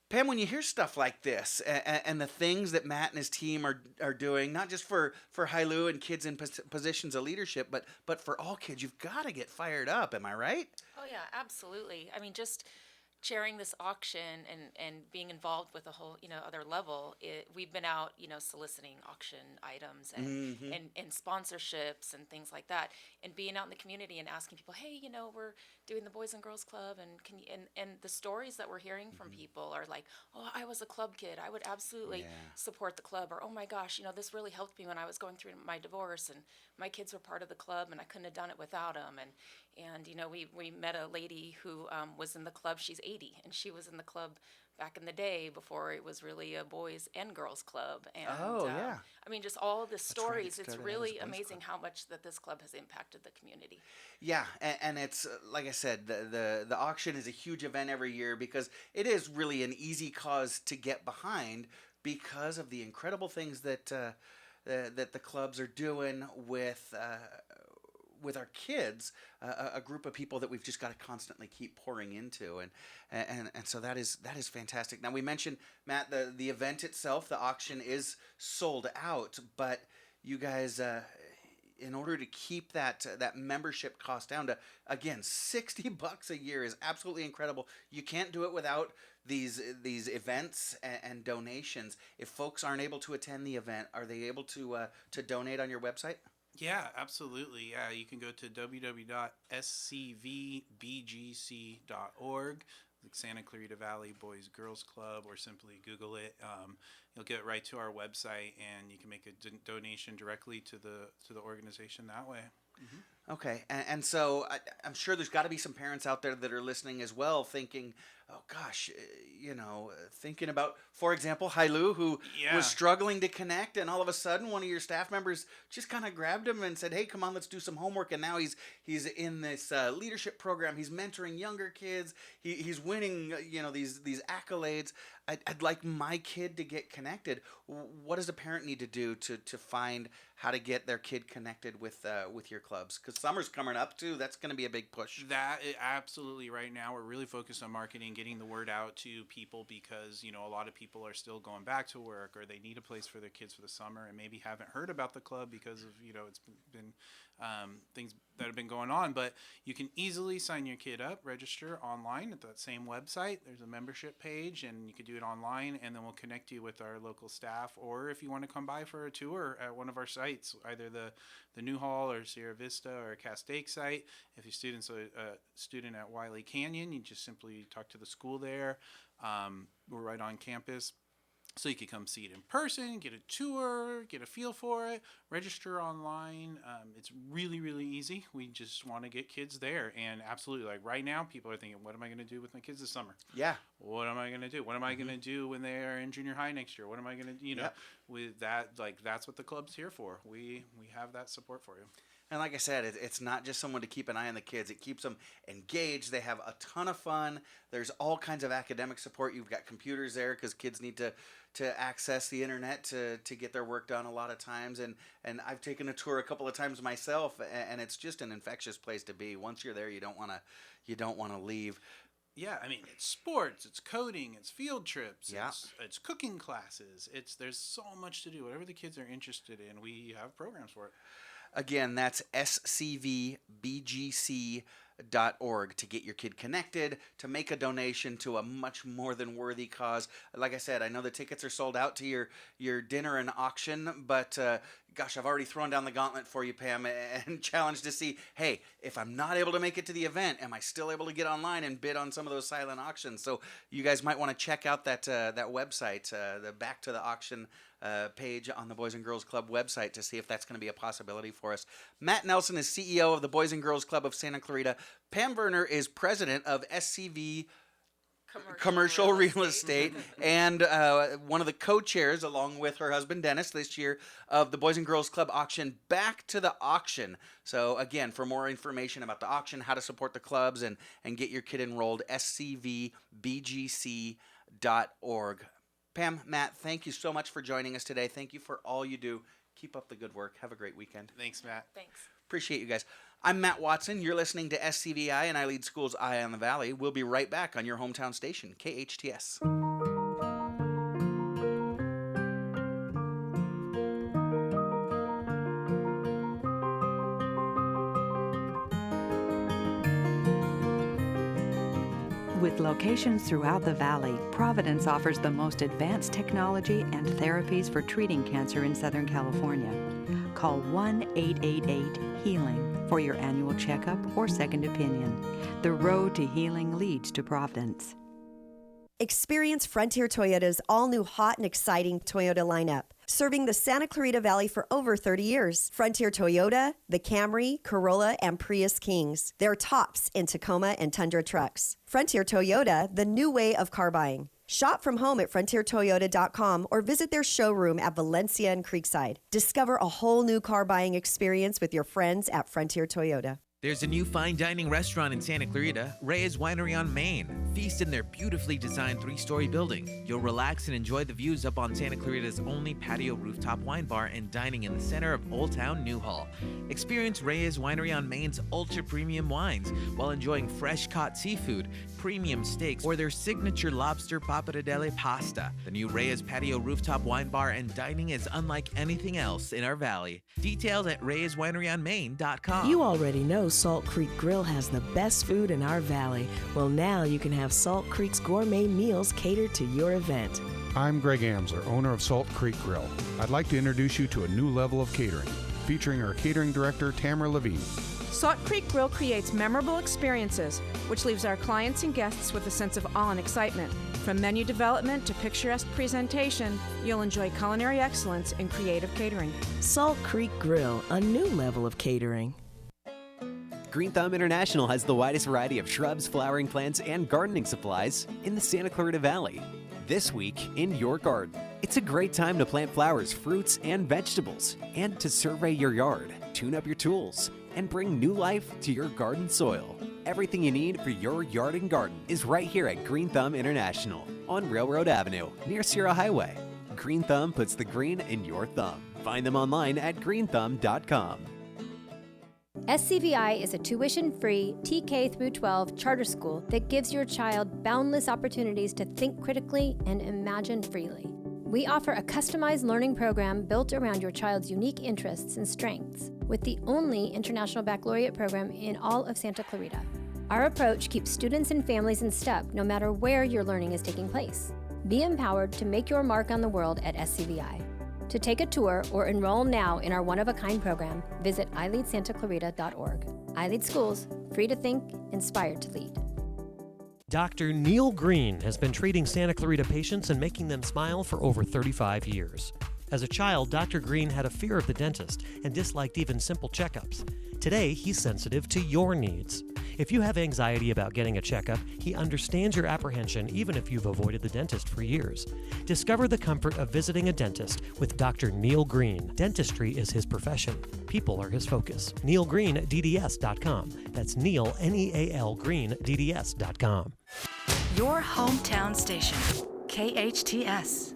Speaker 1: Pam, when you hear stuff like this and the things that Matt and his team are doing, not just for Hailu and kids in positions of leadership, but for all kids, you've got to get fired up. Am I right?
Speaker 2: Oh yeah, absolutely. I mean, just chairing this auction and being involved with a whole, other level, we've been out, soliciting auction items and sponsorships and things like that, and being out in the community and asking people, hey, we're doing the Boys and Girls Club, and can you, and the stories that we're hearing from people are like, oh, I was a club kid, I would absolutely support the club, or oh my gosh, this really helped me when I was going through my divorce, and my kids were part of the club, and I couldn't have done it without them, and we met a lady who was in the club. She's 80, and she was in the club back in the day before it was really a boys and girls club. And I mean, just all the stories. It's really amazing how much that this club has impacted the community.
Speaker 1: Yeah, and it's like I said, the auction is a huge event every year because it is really an easy cause to get behind because of the incredible things that that the clubs are doing with our kids, a group of people that we've just got to constantly keep pouring into, and so that is fantastic. Now we mentioned, Matt, the event itself, the auction is sold out, but you guys, in order to keep that membership cost down to, again, $60 a year is absolutely incredible. You can't do it without these events and donations. If folks aren't able to attend the event, are they able to donate on your website?
Speaker 3: Yeah, absolutely. Yeah, you can go to www.scvbgc.org, like Santa Clarita Valley Boys Girls Club, or simply Google it. You'll get right to our website, and you can make a donation directly to the organization that way. Mm-hmm.
Speaker 1: Okay, and so I'm sure there's got to be some parents out there that are listening as well, thinking, oh gosh, thinking about, for example, Hailu, who was struggling to connect, and all of a sudden one of your staff members just kind of grabbed him and said, hey, come on, let's do some homework, and now he's in this leadership program, he's mentoring younger kids, he's winning, these accolades. I'd like my kid to get connected. What does a parent need to do to find how to get their kid connected with your clubs? Because summer's coming up too. That's going to be a big push.
Speaker 3: Absolutely. Right now, we're really focused on marketing, getting the word out to people, because a lot of people are still going back to work, or they need a place for their kids for the summer, and maybe haven't heard about the club because of it's been things that have been going on. But you can easily sign your kid up, register online at that same website. There's a membership page, and you can do it online, and then we'll connect you with our local staff. Or if you want to come by for a tour at one of our sites, either the Newhall or Sierra Vista or Castaic site. If your student's a student at Wiley Canyon, you just simply talk to the school there. We're right on campus. So you could come see it in person, get a tour, get a feel for it, register online. It's really, really easy. We just want to get kids there. And absolutely, like right now, people are thinking, what am I going to do with my kids this summer?
Speaker 1: Yeah.
Speaker 3: What am I going to do? What am I going to do when they are in junior high next year? What am I going to, with that, that's what the club's here for. We have that support for you.
Speaker 1: And like I said, it's not just someone to keep an eye on the kids. It keeps them engaged. They have a ton of fun. There's all kinds of academic support. You've got computers there because kids need to access the internet to get their work done a lot of times. And I've taken a tour a couple of times myself, and it's just an infectious place to be. Once you're there, you don't want to leave.
Speaker 3: Yeah, I mean, it's sports, it's coding, it's field trips,
Speaker 1: yeah.
Speaker 3: It's cooking classes. There's so much to do. Whatever the kids are interested in, we have programs for it.
Speaker 1: Again, that's SCVbgc.org to get your kid connected, to make a donation to a much more than worthy cause. Like I said, I know the tickets are sold out to your dinner and auction, but gosh, I've already thrown down the gauntlet for you, Pam, and challenged to see, hey, if I'm not able to make it to the event, am I still able to get online and bid on some of those silent auctions? So you guys might want to check out that website, the Back to the Auction page on the Boys and Girls Club website, to see if that's going to be a possibility for us. Matt Nelson is CEO of the Boys and Girls Club of Santa Clarita. Pam Verner is president of SCVi Commercial Real Estate and one of the co-chairs, along with her husband Dennis, this year of the Boys and Girls Club auction, Back to the Auction. So again, for more information about the auction, how to support the clubs, and get your kid enrolled, scvbgc.org. Pam, Matt, thank you so much for joining us today. Thank you for all you do. Keep up the good work. Have a great weekend.
Speaker 3: Thanks, Matt.
Speaker 2: Thanks.
Speaker 1: Appreciate you guys. I'm Matt Watson. You're listening to SCVi and iLEAD School's Eye on the Valley. We'll be right back on your hometown station, KHTS.
Speaker 19: With locations throughout the valley, Providence offers the most advanced technology and therapies for treating cancer in Southern California. Call 1-888-HEALING for your annual checkup or second opinion. The road to healing leads to Providence.
Speaker 20: Experience Frontier Toyota's all-new hot and exciting Toyota lineup. Serving the Santa Clarita Valley for over 30 years. Frontier Toyota, the Camry, Corolla, and Prius Kings. They're tops in Tacoma and Tundra trucks. Frontier Toyota, the new way of car buying. Shop from home at frontiertoyota.com or visit their showroom at Valencia and Creekside. Discover a whole new car buying experience with your friends at Frontier Toyota.
Speaker 21: There's a new fine dining restaurant in Santa Clarita, Reyes Winery on Main. Feast in their beautifully designed 3-story building. You'll relax and enjoy the views up on Santa Clarita's only patio rooftop wine bar and dining in the center of Old Town Newhall. Experience Reyes Winery on Main's ultra-premium wines while enjoying fresh-caught seafood, premium steaks, or their signature lobster pappardelle pasta. The new Reyes patio rooftop wine bar and dining is unlike anything else in our valley. Details at reyeswineryonmain.com.
Speaker 22: You already know Salt Creek Grill has the best food in our valley. Well, now you can have Salt Creek's gourmet meals catered to your event.
Speaker 23: I'm Greg Amsler, owner of Salt Creek Grill. I'd like to introduce you to a new level of catering, featuring our catering director, Tamara Levine.
Speaker 24: Salt Creek Grill creates memorable experiences, which leaves our clients and guests with a sense of awe and excitement. From menu development to picturesque presentation, you'll enjoy culinary excellence and creative catering.
Speaker 22: Salt Creek Grill, a new level of catering.
Speaker 25: Green Thumb International has the widest variety of shrubs, flowering plants, and gardening supplies in the Santa Clarita Valley. This week in your garden. It's a great time to plant flowers, fruits, and vegetables, and to survey your yard, tune up your tools, and bring new life to your garden soil. Everything you need for your yard and garden is right here at Green Thumb International on Railroad Avenue near Sierra Highway. Green Thumb puts the green in your thumb. Find them online at greenthumb.com.
Speaker 7: SCVi is a tuition-free TK-12 charter school that gives your child boundless opportunities to think critically and imagine freely. We offer a customized learning program built around your child's unique interests and strengths, with the only international baccalaureate program in all of Santa Clarita. Our approach keeps students and families in step no matter where your learning is taking place. Be empowered to make your mark on the world at SCVi. To take a tour or enroll now in our one-of-a-kind program, visit iLeadSantaClarita.org. iLEAD Schools, free to think, inspired to lead.
Speaker 26: Dr. Neil Green has been treating Santa Clarita patients and making them smile for over 35 years. As a child, Dr. Green had a fear of the dentist and disliked even simple checkups. Today, he's sensitive to your needs. If you have anxiety about getting a checkup, he understands your apprehension even if you've avoided the dentist for years. Discover the comfort of visiting a dentist with Dr. Neil Green. Dentistry is his profession. People are his focus. NeilGreenDDS.com. That's Neil, N-E-A-L, GreenDDS.com.
Speaker 4: Your hometown station, KHTS.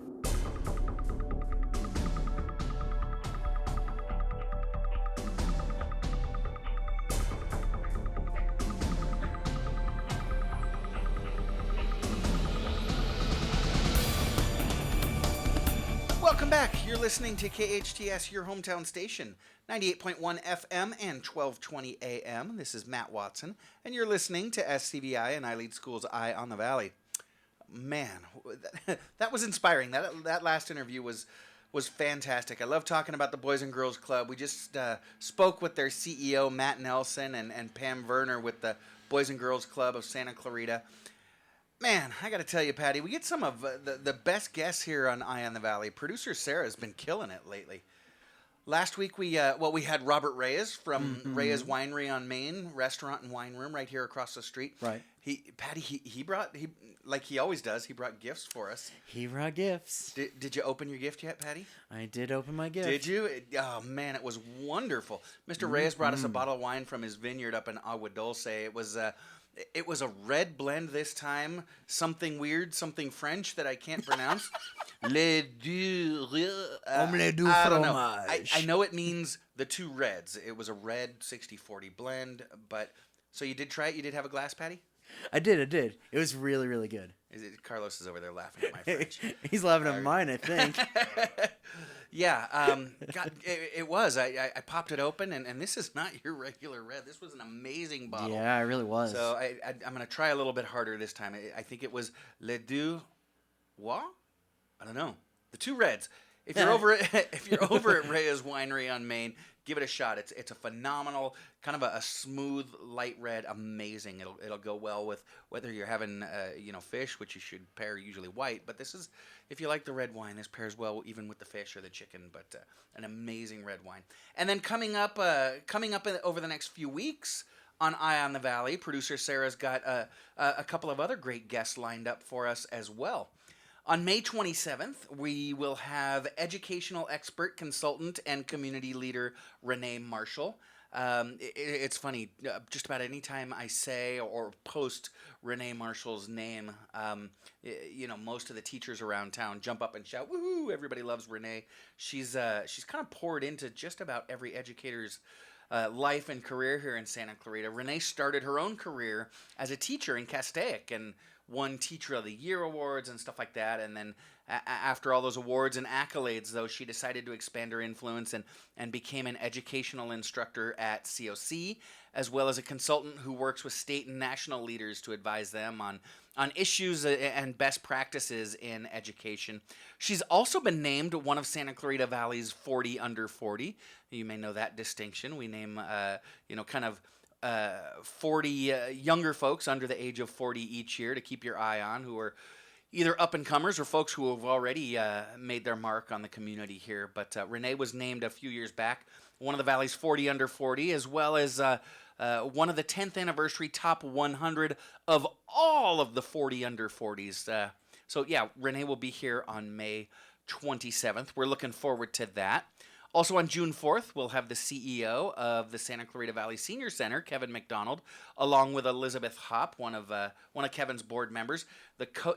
Speaker 1: Welcome back. You're listening to KHTS, your hometown station, 98.1 FM and 1220 AM. This is Matt Watson, and you're listening to SCVi and iLEAD School's Eye on the Valley. Man, that was inspiring. That last interview was fantastic. I love talking about the Boys and Girls Club. We just spoke with their CEO, Matt Nelson, and Pam Verner with the Boys and Girls Club of Santa Clarita. Man, I got to tell you, Patty, we get some of the best guests here on Eye on the Valley. Producer Sara has been killing it lately. Last week, we had Robert Reyes from Reyes Winery on Main, restaurant and wine room right here across the street.
Speaker 27: Right.
Speaker 1: He brought like he always does. He brought gifts for us.
Speaker 5: He brought gifts.
Speaker 1: Did you open your gift yet, Patty?
Speaker 5: I did open my gift.
Speaker 1: Did you? Oh man, it was wonderful. Mr. Reyes brought us a bottle of wine from his vineyard up in Agua Dulce. It was a red blend this time. Something weird, something French that I can't pronounce. Le du
Speaker 5: Omelette du
Speaker 1: I don't know.
Speaker 5: fromage.
Speaker 1: I know it means the two reds. It was a red 60-40 blend, but so you did try it. You did have a glass, Patty?
Speaker 5: I did. It was really, really good.
Speaker 1: Carlos is over there laughing at my French.
Speaker 5: He's laughing at mine, I think.
Speaker 1: Yeah, God, it was. I popped it open, and this is not your regular red. This was an amazing bottle.
Speaker 5: Yeah, it really was.
Speaker 1: So I'm going to try a little bit harder this time. I think it was Le Deux What? I don't know. The two reds. If you're over at Reyes Winery on Main, give it a shot. It's a phenomenal, kind of a smooth, light red, amazing. It'll go well with whether you're having fish, which you should pair usually white. But this is, if you like the red wine, this pairs well even with the fish or the chicken. But an amazing red wine. And then coming up over the next few weeks on Eye on the Valley, producer Sarah's got a couple of other great guests lined up for us as well. On May 27th, we will have educational expert, consultant, and community leader Renee Marshall. It's funny, just about any time I say or post Renee Marshall's name, most of the teachers around town jump up and shout, "Woohoo! Everybody loves Renee." She's kind of poured into just about every educator's life and career here in Santa Clarita. Renee started her own career as a teacher in Castaic and won Teacher of the Year awards and stuff like that. And then after all those awards and accolades, though, she decided to expand her influence and became an educational instructor at COC, as well as a consultant who works with state and national leaders to advise them on issues and best practices in education. She's also been named one of Santa Clarita Valley's 40 under 40. You may know that distinction. We name, 40 younger folks under the age of 40 each year to keep your eye on, who are either up-and-comers or folks who have already made their mark on the community here. But Renee was named a few years back one of the Valley's 40 under 40, as well as one of the 10th anniversary top 100 of all of the 40 under 40s. So yeah, Renee will be here on May 27th. We're looking forward to that. Also on June 4th, we'll have the CEO of the Santa Clarita Valley Senior Center, Kevin McDonald, along with Elizabeth Hopp, one of Kevin's board members,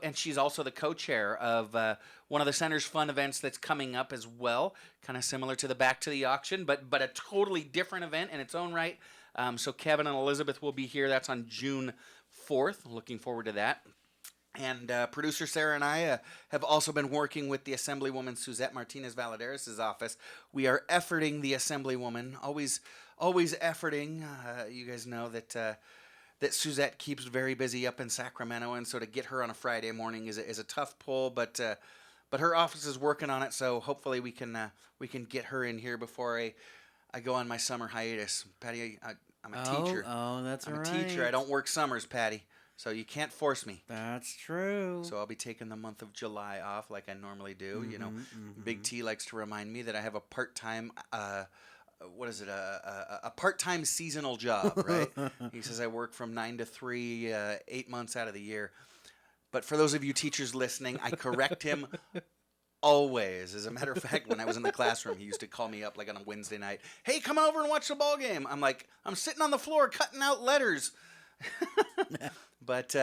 Speaker 1: and she's also the co-chair of one of the center's fun events that's coming up as well, kind of similar to the Back to the Auction, but a totally different event in its own right. So Kevin and Elizabeth will be here. That's on June 4th. Looking forward to that. And producer Sara and I have also been working with the Assemblywoman Suzette Martinez-Valaderas' office. We are efforting the Assemblywoman, always efforting. You guys know that Suzette keeps very busy up in Sacramento, and so to get her on a Friday morning is a tough pull. But her office is working on it, so hopefully we can get her in here before I go on my summer hiatus. Patty, I'm a teacher.
Speaker 5: Oh, that's right.
Speaker 1: I'm a teacher. I don't work summers, Patty. So you can't force me.
Speaker 5: That's true.
Speaker 1: So I'll be taking the month of July off like I normally do. Big T likes to remind me that I have a part-time, a part-time seasonal job, right? He says I work from 9 to 3, 8 months out of the year. But for those of you teachers listening, I correct him always. As a matter of fact, when I was in the classroom, he used to call me up like on a Wednesday night. "Hey, come over and watch the ball game." I'm like, "I'm sitting on the floor cutting out letters." But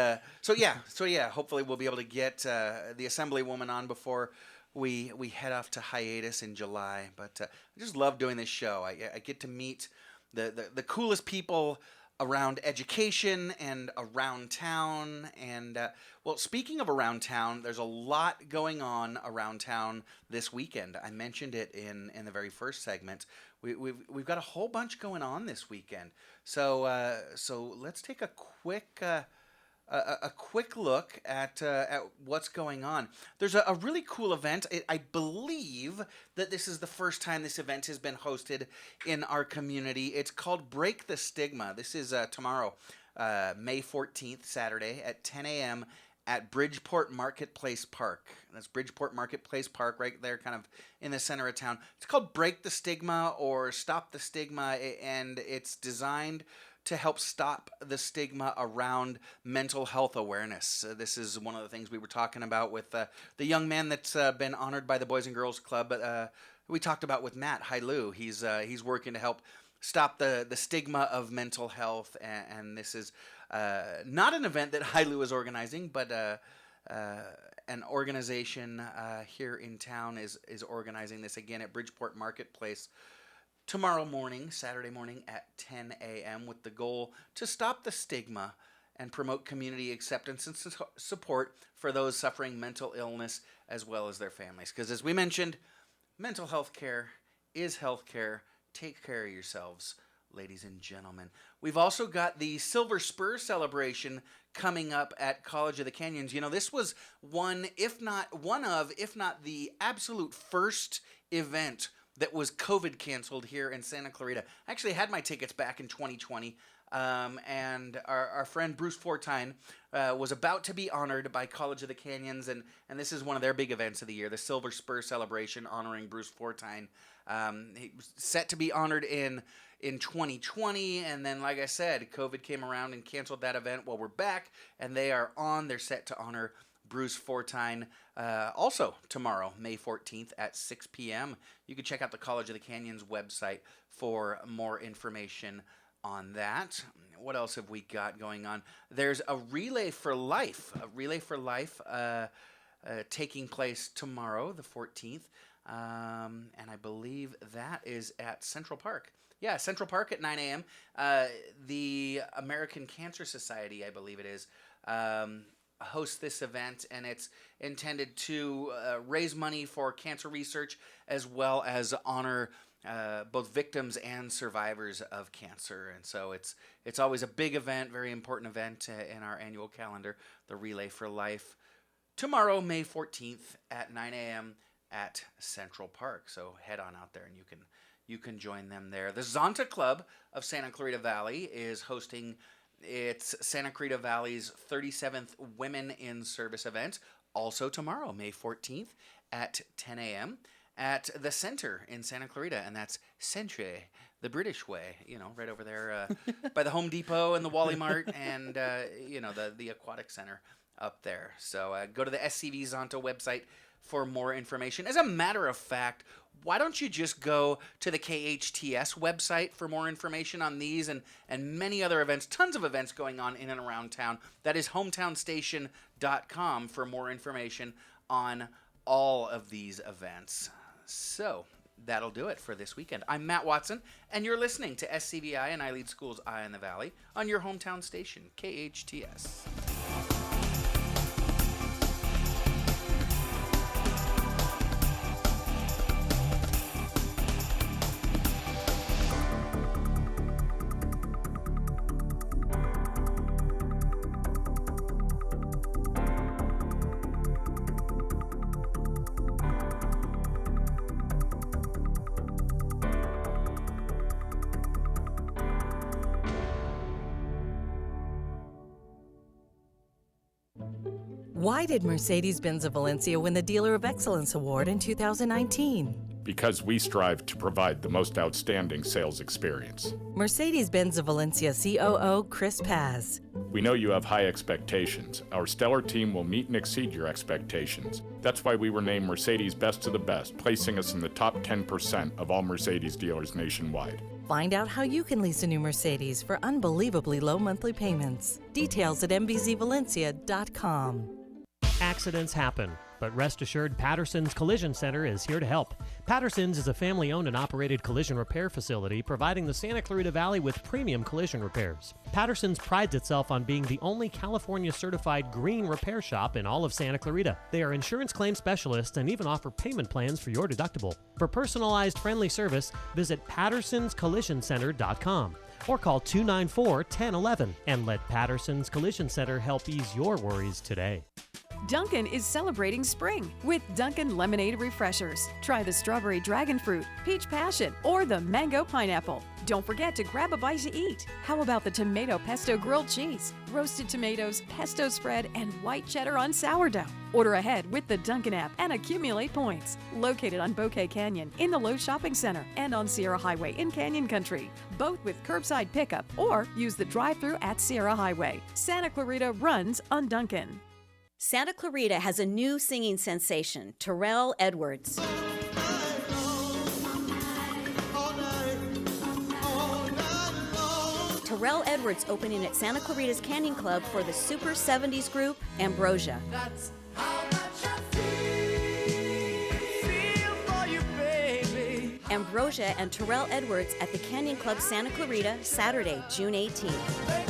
Speaker 1: so yeah, hopefully we'll be able to get the Assemblywoman on before we head off to hiatus in July. But I just love doing this show. I get to meet the coolest people around education and around town. And well, speaking of around town, there's a lot going on around town this weekend. I mentioned it in the very first segment. We've got a whole bunch going on this weekend. So let's take a quick look at what's going on. There's a really cool event. I believe that this is the first time this event has been hosted in our community. It's called Break the Stigma. This is tomorrow, May 14th, Saturday at 10 a.m. at Bridgeport Marketplace Park. That's Bridgeport Marketplace Park right there kind of in the center of town. It's called Break the Stigma or Stop the Stigma, and it's designed to help stop the stigma around mental health awareness. This is one of the things we were talking about with the young man that's been honored by the Boys and Girls Club. We talked about with Matt Hailu. He's working to help stop the stigma of mental health, and this is not an event that Hailu is organizing, but an organization here in town is organizing this again at Bridgeport Marketplace tomorrow morning, Saturday morning at 10 a.m. with the goal to stop the stigma and promote community acceptance and support for those suffering mental illness as well as their families. Because as we mentioned, mental health care is health care. Take care of yourselves, ladies and gentlemen. We've also got the Silver Spur celebration coming up at College of the Canyons. You know, this was if not the absolute first event that was COVID canceled here in Santa Clarita. I actually had my tickets back in 2020, and our friend Bruce Fortine was about to be honored by College of the Canyons, and this is one of their big events of the year, the Silver Spur celebration honoring Bruce Fortine. He was set to be honored in 2020, and then, like I said, COVID came around and canceled that event. Well, we're back, and they're set to honor Bruce Fortine also tomorrow, May 14th at 6 p.m. You can check out the College of the Canyons website for more information on that. What else have we got going on? There's a Relay for Life, taking place tomorrow, the 14th, and I believe that is at Central Park. Yeah, Central Park at 9 a.m. The American Cancer Society, I believe it is, hosts this event, and it's intended to raise money for cancer research as well as honor both victims and survivors of cancer. And so it's always a big event, very important event in our annual calendar, the Relay for Life. Tomorrow, May 14th at 9 a.m. at Central Park. So head on out there and you can join them there. The Zonta Club of Santa Clarita Valley is hosting its Santa Clarita Valley's 37th Women in Service event, also tomorrow, May 14th at 10 a.m. at the Center in Santa Clarita, and that's Centre, the British way, right over there by the Home Depot and the Wally Mart and, the Aquatic Center up there. So go to the SCVi Zonta website for more information. As a matter of fact, why don't you just go to the KHTS website for more information on these and many other events, tons of events going on in and around town. That is hometownstation.com for more information on all of these events. So that'll do it for this weekend. I'm Matt Watson, and you're listening to SCVi and iLEAD School's Eye on the Valley on your hometown station, KHTS.
Speaker 6: Why did Mercedes-Benz of Valencia win the Dealer of Excellence Award in 2019?
Speaker 9: Because we strive to provide the most outstanding sales experience.
Speaker 6: Mercedes-Benz of Valencia COO Chris Paz.
Speaker 9: We know you have high expectations. Our stellar team will meet and exceed your expectations. That's why we were named Mercedes Best of the Best, placing us in the top 10% of all Mercedes dealers nationwide.
Speaker 6: Find out how you can lease a new Mercedes for unbelievably low monthly payments. Details at mbzvalencia.com.
Speaker 26: Accidents happen, but rest assured Patterson's Collision Center is here to help. Patterson's is a family-owned and operated collision repair facility providing the Santa Clarita Valley with premium collision repairs. Patterson's prides itself on being the only California-certified green repair shop in all of Santa Clarita. They are insurance claim specialists and even offer payment plans for your deductible. For personalized, friendly service, visit pattersonscollisioncenter.com or call 294-1011 and let Patterson's Collision Center help ease your worries today.
Speaker 10: Dunkin' is celebrating spring with Dunkin' Lemonade Refreshers. Try the strawberry dragon fruit, peach passion, or the mango pineapple. Don't forget to grab a bite to eat. How about the tomato pesto grilled cheese, roasted tomatoes, pesto spread, and white cheddar on sourdough? Order ahead with the Dunkin' app and accumulate points. Located on Bouquet Canyon in the Lowe's Shopping Center and on Sierra Highway in Canyon Country. Both with curbside pickup or use the drive-thru at Sierra Highway. Santa Clarita runs on Dunkin'.
Speaker 11: Santa Clarita has a new singing sensation, Terrell Edwards. Terrell Edwards opening at Santa Clarita's Canyon Club for the Super 70s group Ambrosia. Ambrosia and Terrell Edwards at the Canyon Club Santa Clarita, Saturday, June 18th.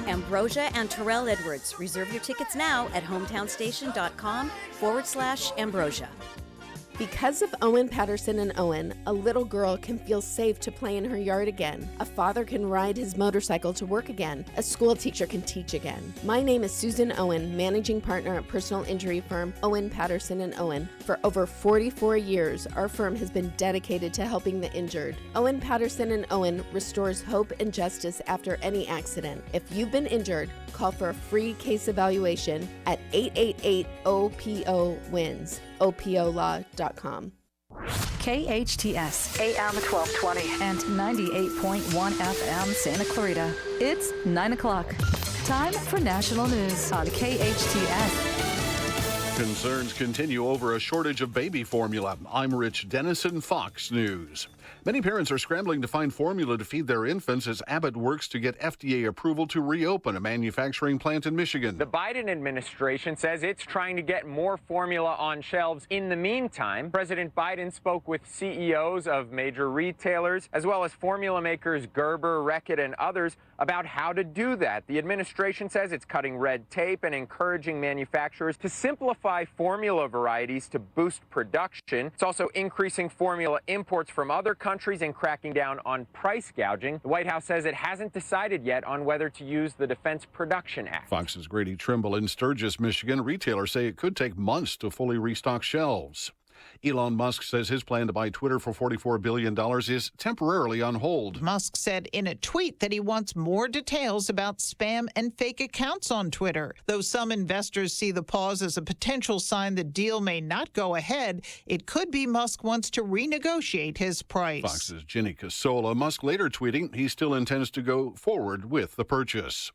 Speaker 11: Ambrosia and Terrell Edwards. Reserve your tickets now at hometownstation.com/Ambrosia.
Speaker 13: Because of Owen Patterson and Owen, a little girl can feel safe to play in her yard again. A father can ride his motorcycle to work again. A school teacher can teach again. My name is Susan Owen, managing partner at personal injury firm Owen Patterson and Owen. For over 44 years, our firm has been dedicated to helping the injured. Owen Patterson and Owen restores hope and justice after any accident. If you've been injured, call for a free case evaluation at 888-OPO-WINS. OPOLaw.com.
Speaker 14: KHTS AM 1220 and 98.1 FM Santa Clarita. It's 9 o'clock. Time for national news on KHTS.
Speaker 15: Concerns continue over a shortage of baby formula. I'm Rich Dennison, Fox News. Many parents are scrambling to find formula to feed their infants as Abbott works to get FDA approval to reopen a manufacturing plant in Michigan.
Speaker 16: The Biden administration says it's trying to get more formula on shelves. In the meantime, President Biden spoke with CEOs of major retailers, as well as formula makers Gerber, Reckitt, and others about how to do that. The administration says it's cutting red tape and encouraging manufacturers to simplify formula varieties to boost production. It's also increasing formula imports from other countries and cracking down on price gouging. The White House says it hasn't decided yet on whether to use the Defense Production Act.
Speaker 15: Fox's Grady Trimble in Sturgis, Michigan. Retailers say it could take months to fully restock shelves. Elon Musk says his plan to buy Twitter for $44 billion is temporarily on hold.
Speaker 27: Musk said in a tweet that he wants more details about spam and fake accounts on Twitter. Though some investors see the pause as a potential sign the deal may not go ahead, it could be Musk wants to renegotiate his price.
Speaker 15: Fox's Ginny Casola. Musk later tweeting he still intends to go forward with the purchase.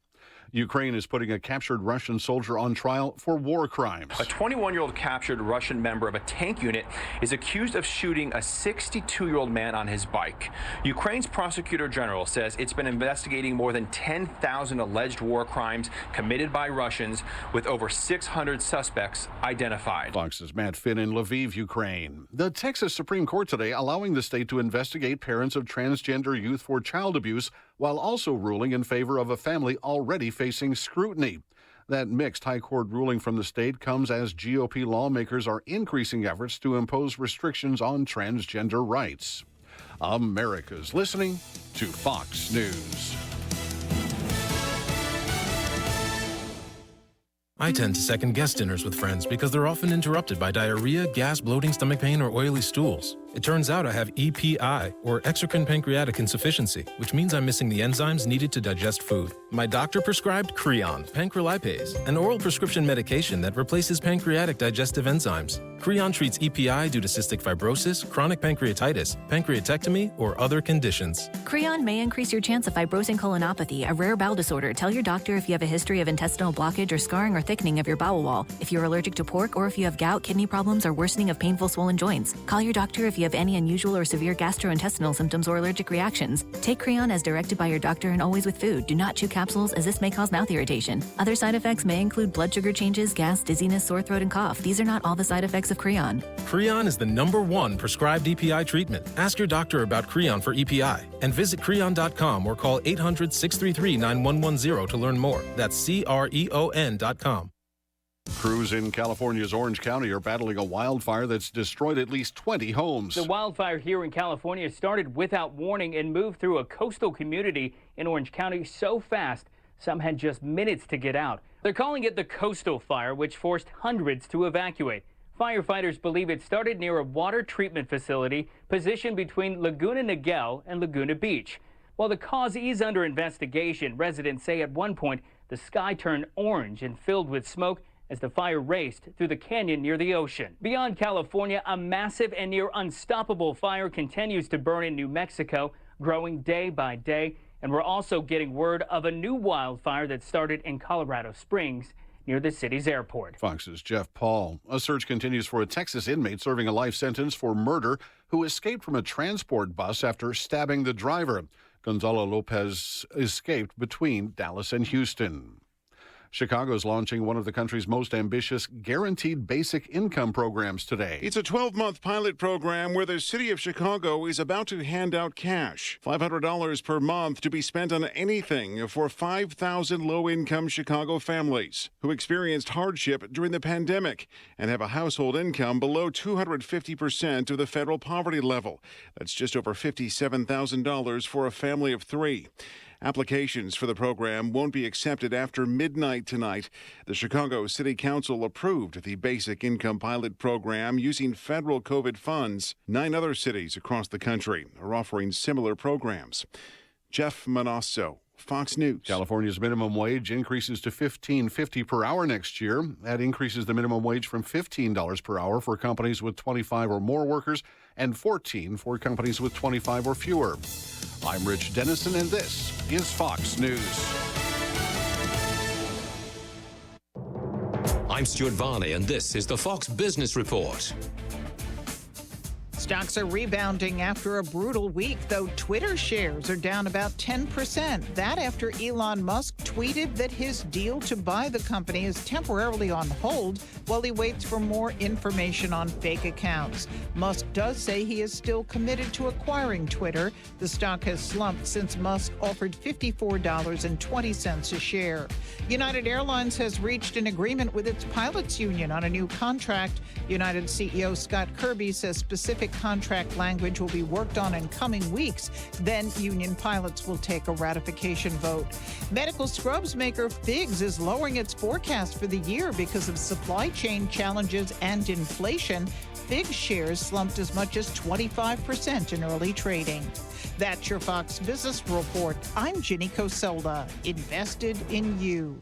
Speaker 15: Ukraine is putting a captured Russian soldier on trial for war crimes.
Speaker 28: A 21-year-old captured Russian member of a tank unit is accused of shooting a 62-year-old man on his bike. Ukraine's prosecutor general says it's been investigating more than 10,000 alleged war crimes committed by Russians, with over 600 suspects identified.
Speaker 15: Fox's Matt Finn in Lviv, Ukraine. The Texas Supreme Court today allowing the state to investigate parents of transgender youth for child abuse, while also ruling in favor of a family already facing scrutiny. That mixed high court ruling from the state comes as GOP lawmakers are increasing efforts to impose restrictions on transgender rights. America's listening to Fox News.
Speaker 29: I tend to second-guess dinners with friends because they're often interrupted by diarrhea, gas, bloating, stomach pain, or oily stools. It turns out I have EPI, or exocrine pancreatic insufficiency, which means I'm missing the enzymes needed to digest food. My doctor prescribed Creon, pancrelipase, an oral prescription medication that replaces pancreatic digestive enzymes. Creon treats EPI due to cystic fibrosis, chronic pancreatitis, pancreatectomy, or other conditions.
Speaker 30: Creon may increase your chance of fibrosing colonopathy, a rare bowel disorder. Tell your doctor if you have a history of intestinal blockage or scarring or thickening of your bowel wall, if you're allergic to pork, or if you have gout, kidney problems, or worsening of painful swollen joints. Call your doctor if you have any unusual or severe gastrointestinal symptoms or allergic reactions. Take Creon as directed by your doctor and always with food. Do not chew capsules, as this may cause mouth irritation. Other side effects may include blood sugar changes, gas, dizziness, sore throat, and cough. These are not all the side effects of Creon.
Speaker 29: Creon is the #1 prescribed EPI treatment. Ask your doctor about Creon for EPI and visit Creon.com or call 800-633-9110 to learn more. That's CREON.com.
Speaker 15: Crews in California's Orange County are battling a wildfire that's destroyed at least 20 homes.
Speaker 2: The wildfire here in California started without warning and moved through a coastal community in Orange County so fast, some had just minutes to get out. They're calling it the coastal fire, which forced hundreds to evacuate. Firefighters believe it started near a water treatment facility positioned between Laguna Niguel and Laguna Beach. While the cause is under investigation, residents say at one point the sky turned orange and filled with smoke as the fire raced through the canyon near the ocean. Beyond California, a massive and near unstoppable fire continues to burn in New Mexico, growing day by day. And we're also getting word of a new wildfire that started in Colorado Springs near the city's airport.
Speaker 15: Fox's Jeff Paul. A search continues for a Texas inmate serving a life sentence for murder who escaped from a transport bus after stabbing the driver. Gonzalo Lopez escaped between Dallas and Houston. Chicago's launching one of the country's most ambitious guaranteed basic income programs today.
Speaker 3: It's a 12-month pilot program where the city of Chicago is about to hand out cash, $500 per month to be spent on anything for 5,000 low-income Chicago families who experienced hardship during the pandemic and have a household income below 250% of the federal poverty level. That's just over $57,000 for a family of three. Applications for the program won't be accepted after midnight tonight. The Chicago City Council approved the Basic Income Pilot Program using federal COVID funds. 9 other cities across the country are offering similar programs. Jeff Manasso, Fox News.
Speaker 15: California's minimum wage increases to $15.50 per hour next year. That increases the minimum wage from $15 per hour for companies with 25 or more workers and $14 for companies with 25 or fewer. I'm Rich Dennison, and this is Fox News.
Speaker 8: I'm Stuart Varney, and this is the Fox Business Report.
Speaker 27: Stocks are rebounding after a brutal week, though Twitter shares are down about 10%. That after Elon Musk tweeted that his deal to buy the company is temporarily on hold while he waits for more information on fake accounts. Musk does say he is still committed to acquiring Twitter. The stock has slumped since Musk offered $54.20 a share. United Airlines has reached an agreement with its pilots union on a new contract. United CEO Scott Kirby says specific contract language will be worked on in coming weeks. Then union pilots will take a ratification vote. Medical scrubs maker Figs is lowering its forecast for the year because of supply chain challenges and inflation. Figs shares slumped as much as 25% in early trading. That's your Fox Business Report. I'm Ginny Coselda, invested in you.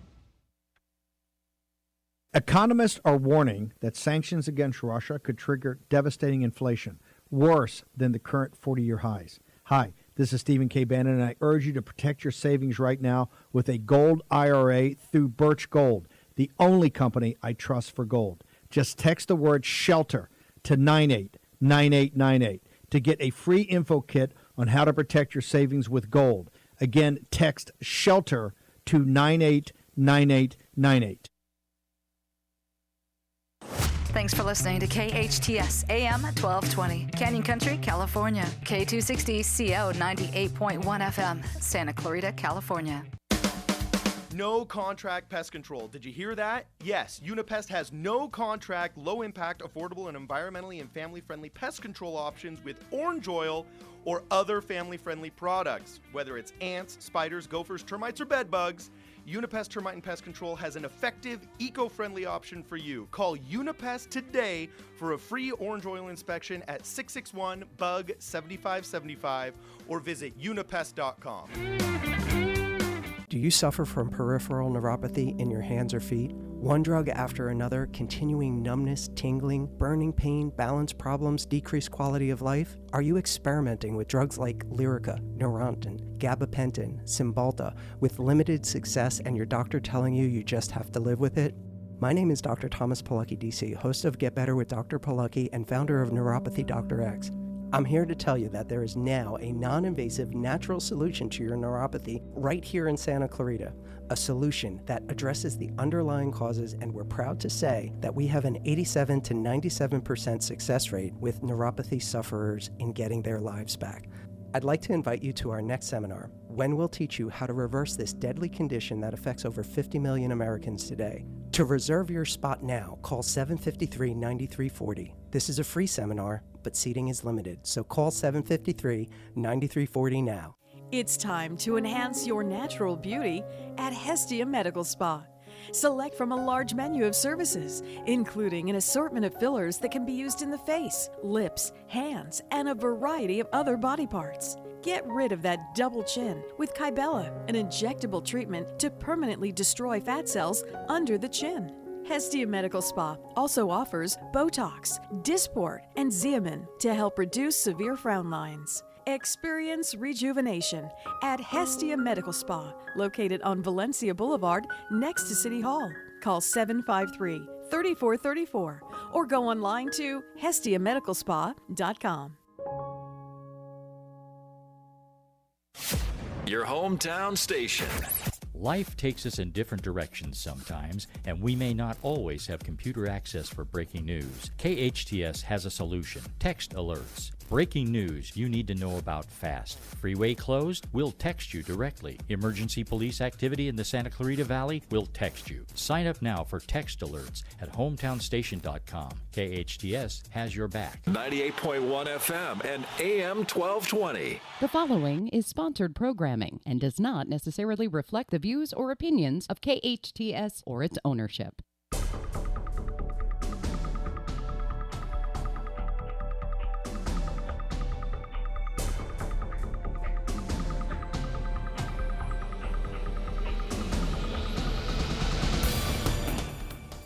Speaker 12: Economists are warning that sanctions against Russia could trigger devastating inflation, worse than the current 40-year highs. Hi, this is Stephen K. Bannon, and I urge you to protect your savings right now with a gold IRA through Birch Gold, the only company I trust for gold. Just text the word SHELTER to 989898 to get a free info kit on how to protect your savings with gold. Again, text SHELTER to 989898.
Speaker 14: Thanks for listening to KHTS AM 1220, Canyon Country, California. K260CO 98.1 FM, Santa Clarita, California.
Speaker 17: No contract pest control. Did you hear that? Yes, Unipest has no contract, low impact, affordable, and environmentally and family friendly pest control options with orange oil or other family friendly products. Whether it's ants, spiders, gophers, termites, or bed bugs, Unipest Termite and Pest Control has an effective, eco-friendly option for you. Call Unipest today for a free orange oil inspection at 661-BUG-7575 or visit unipest.com.
Speaker 18: Do you suffer from peripheral neuropathy in your hands or feet? One drug after another, continuing numbness, tingling, burning pain, balance problems, decreased quality of life? Are you experimenting with drugs like Lyrica, Neurontin, gabapentin, Cymbalta with limited success and your doctor telling you just have to live with it? My name is Dr. Thomas Pilecki, DC, host of Get Better with Dr. Pilecki and founder of Neuropathy Dr. X. I'm here to tell you that there is now a non-invasive natural solution to your neuropathy right here in Santa Clarita, a solution that addresses the underlying causes, and we're proud to say that we have an 87 to 97% success rate with neuropathy sufferers in getting their lives back. I'd like to invite you to our next seminar, when we'll teach you how to reverse this deadly condition that affects over 50 million Americans today. To reserve your spot now, call 753-9340. This is a free seminar, but seating is limited, so call 753-9340 now.
Speaker 10: It's time to enhance your natural beauty at Hestia Medical Spa. Select from a large menu of services, including an assortment of fillers that can be used in the face, lips, hands, and a variety of other body parts. Get rid of that double chin with Kybella, an injectable treatment to permanently destroy fat cells under the chin. Hestia Medical Spa also offers Botox, Dysport, and Xeomin to help reduce severe frown lines. Experience rejuvenation at Hestia Medical Spa, located on Valencia Boulevard next to City Hall. Call 753-3434 or go online to hestiamedicalspa.com.
Speaker 4: Your hometown station.
Speaker 5: Life takes us in different directions sometimes, and we may not always have computer access for breaking news. KHTS has a solution: text alerts. Breaking news you need to know about fast. Freeway closed? We'll text you directly. Emergency police activity in the Santa Clarita Valley? We'll text you. Sign up now for text alerts at hometownstation.com. KHTS has your back.
Speaker 4: 98.1 FM and AM 1220.
Speaker 7: The following is sponsored programming and does not necessarily reflect the views or opinions of KHTS or its ownership.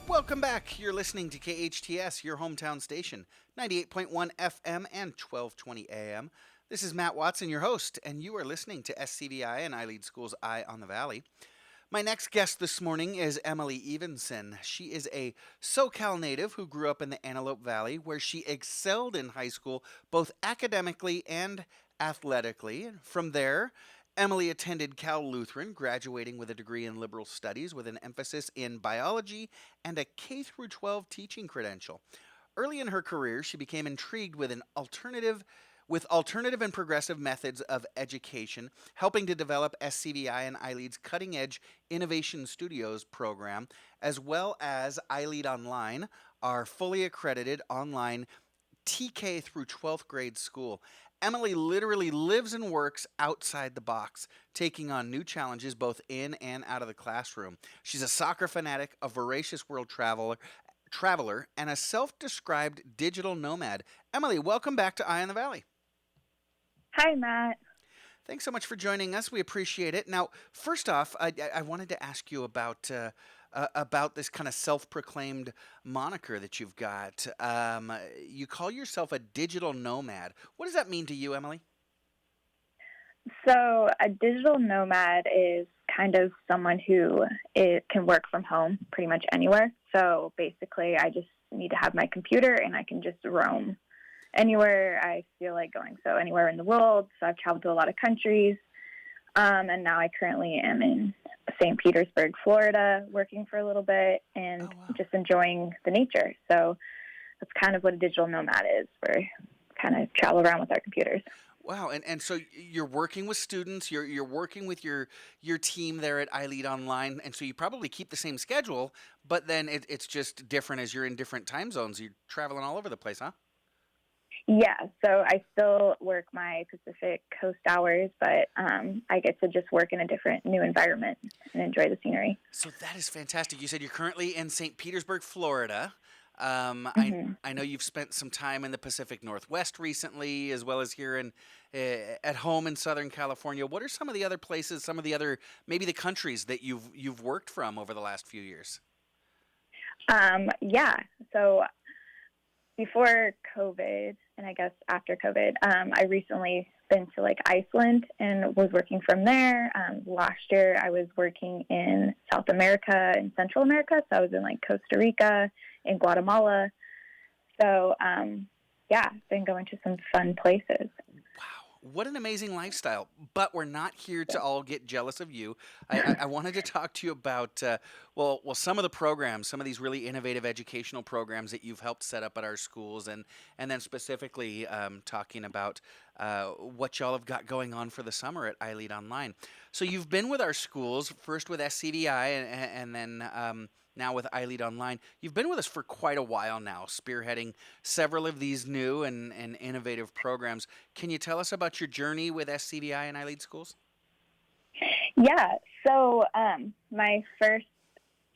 Speaker 1: Welcome back. You're listening to KHTS, your hometown station, 98.1 FM and 1220 AM. This is Matt Watson, your host, and you are listening to SCVi and iLEAD School's Eye on the Valley. My next guest this morning is Emilie Evenson. She is a SoCal native who grew up in the Antelope Valley, where she excelled in high school, both academically and athletically. From there, Emilie attended Cal Lutheran, graduating with a degree in liberal studies with an emphasis in biology and a K-12 teaching credential. Early in her career, she became intrigued with alternative and progressive methods of education, helping to develop SCVi and iLEAD's cutting-edge Innovation Studios program, as well as iLEAD Online, our fully accredited online TK through 12th grade school. Emilie literally lives and works outside the box, taking on new challenges both in and out of the classroom. She's a soccer fanatic, a voracious world traveler, and a self-described digital nomad. Emilie, welcome back to Eye on the Valley.
Speaker 19: Hi, Matt.
Speaker 1: Thanks so much for joining us. We appreciate it. Now, first off, I wanted to ask you about this kind of self-proclaimed moniker that you've got. You call yourself a digital nomad. What does that mean to you, Emilie?
Speaker 19: So a digital nomad is kind of someone who can work from home pretty much anywhere. So basically, I just need to have my computer and I can just roam anywhere I feel like going. So anywhere in the world. So I've traveled to a lot of countries. And now I currently am in St. Petersburg, Florida, working for a little bit and just enjoying the nature. So that's kind of what a digital nomad is. We kind of travel around with our computers.
Speaker 1: Wow, and so you're working with students, you're working with your team there at iLEAD Online, and so you probably keep the same schedule, but then it's just different as you're in different time zones. You're traveling all over the place, huh?
Speaker 19: Yeah, so I still work my Pacific Coast hours, but I get to just work in a different new environment and enjoy the scenery.
Speaker 1: So that is fantastic. You said you're currently in St. Petersburg, Florida. I know you've spent some time in the Pacific Northwest recently, as well as here at home in Southern California. What are some of the other places, some of the other, maybe the countries that you've worked from over the last few years?
Speaker 19: Yeah, so before COVID, and I guess after COVID, I recently been to Iceland and was working from there. Last year I was working in South America and Central America, so I was in Costa Rica and Guatemala. So yeah, been going to some fun places.
Speaker 1: What an amazing lifestyle. But we're not here to all get jealous of you. I wanted to talk to you about, well, some of the programs, some of these really innovative educational programs that you've helped set up at our schools, and then specifically talking about what y'all have got going on for the summer at iLEAD Online. So you've been with our schools, first with SCVi and then now with iLEAD Online. You've been with us for quite a while now, spearheading several of these new and innovative programs. Can you tell us about your journey with SCVi and iLEAD schools?
Speaker 19: Yeah, so my first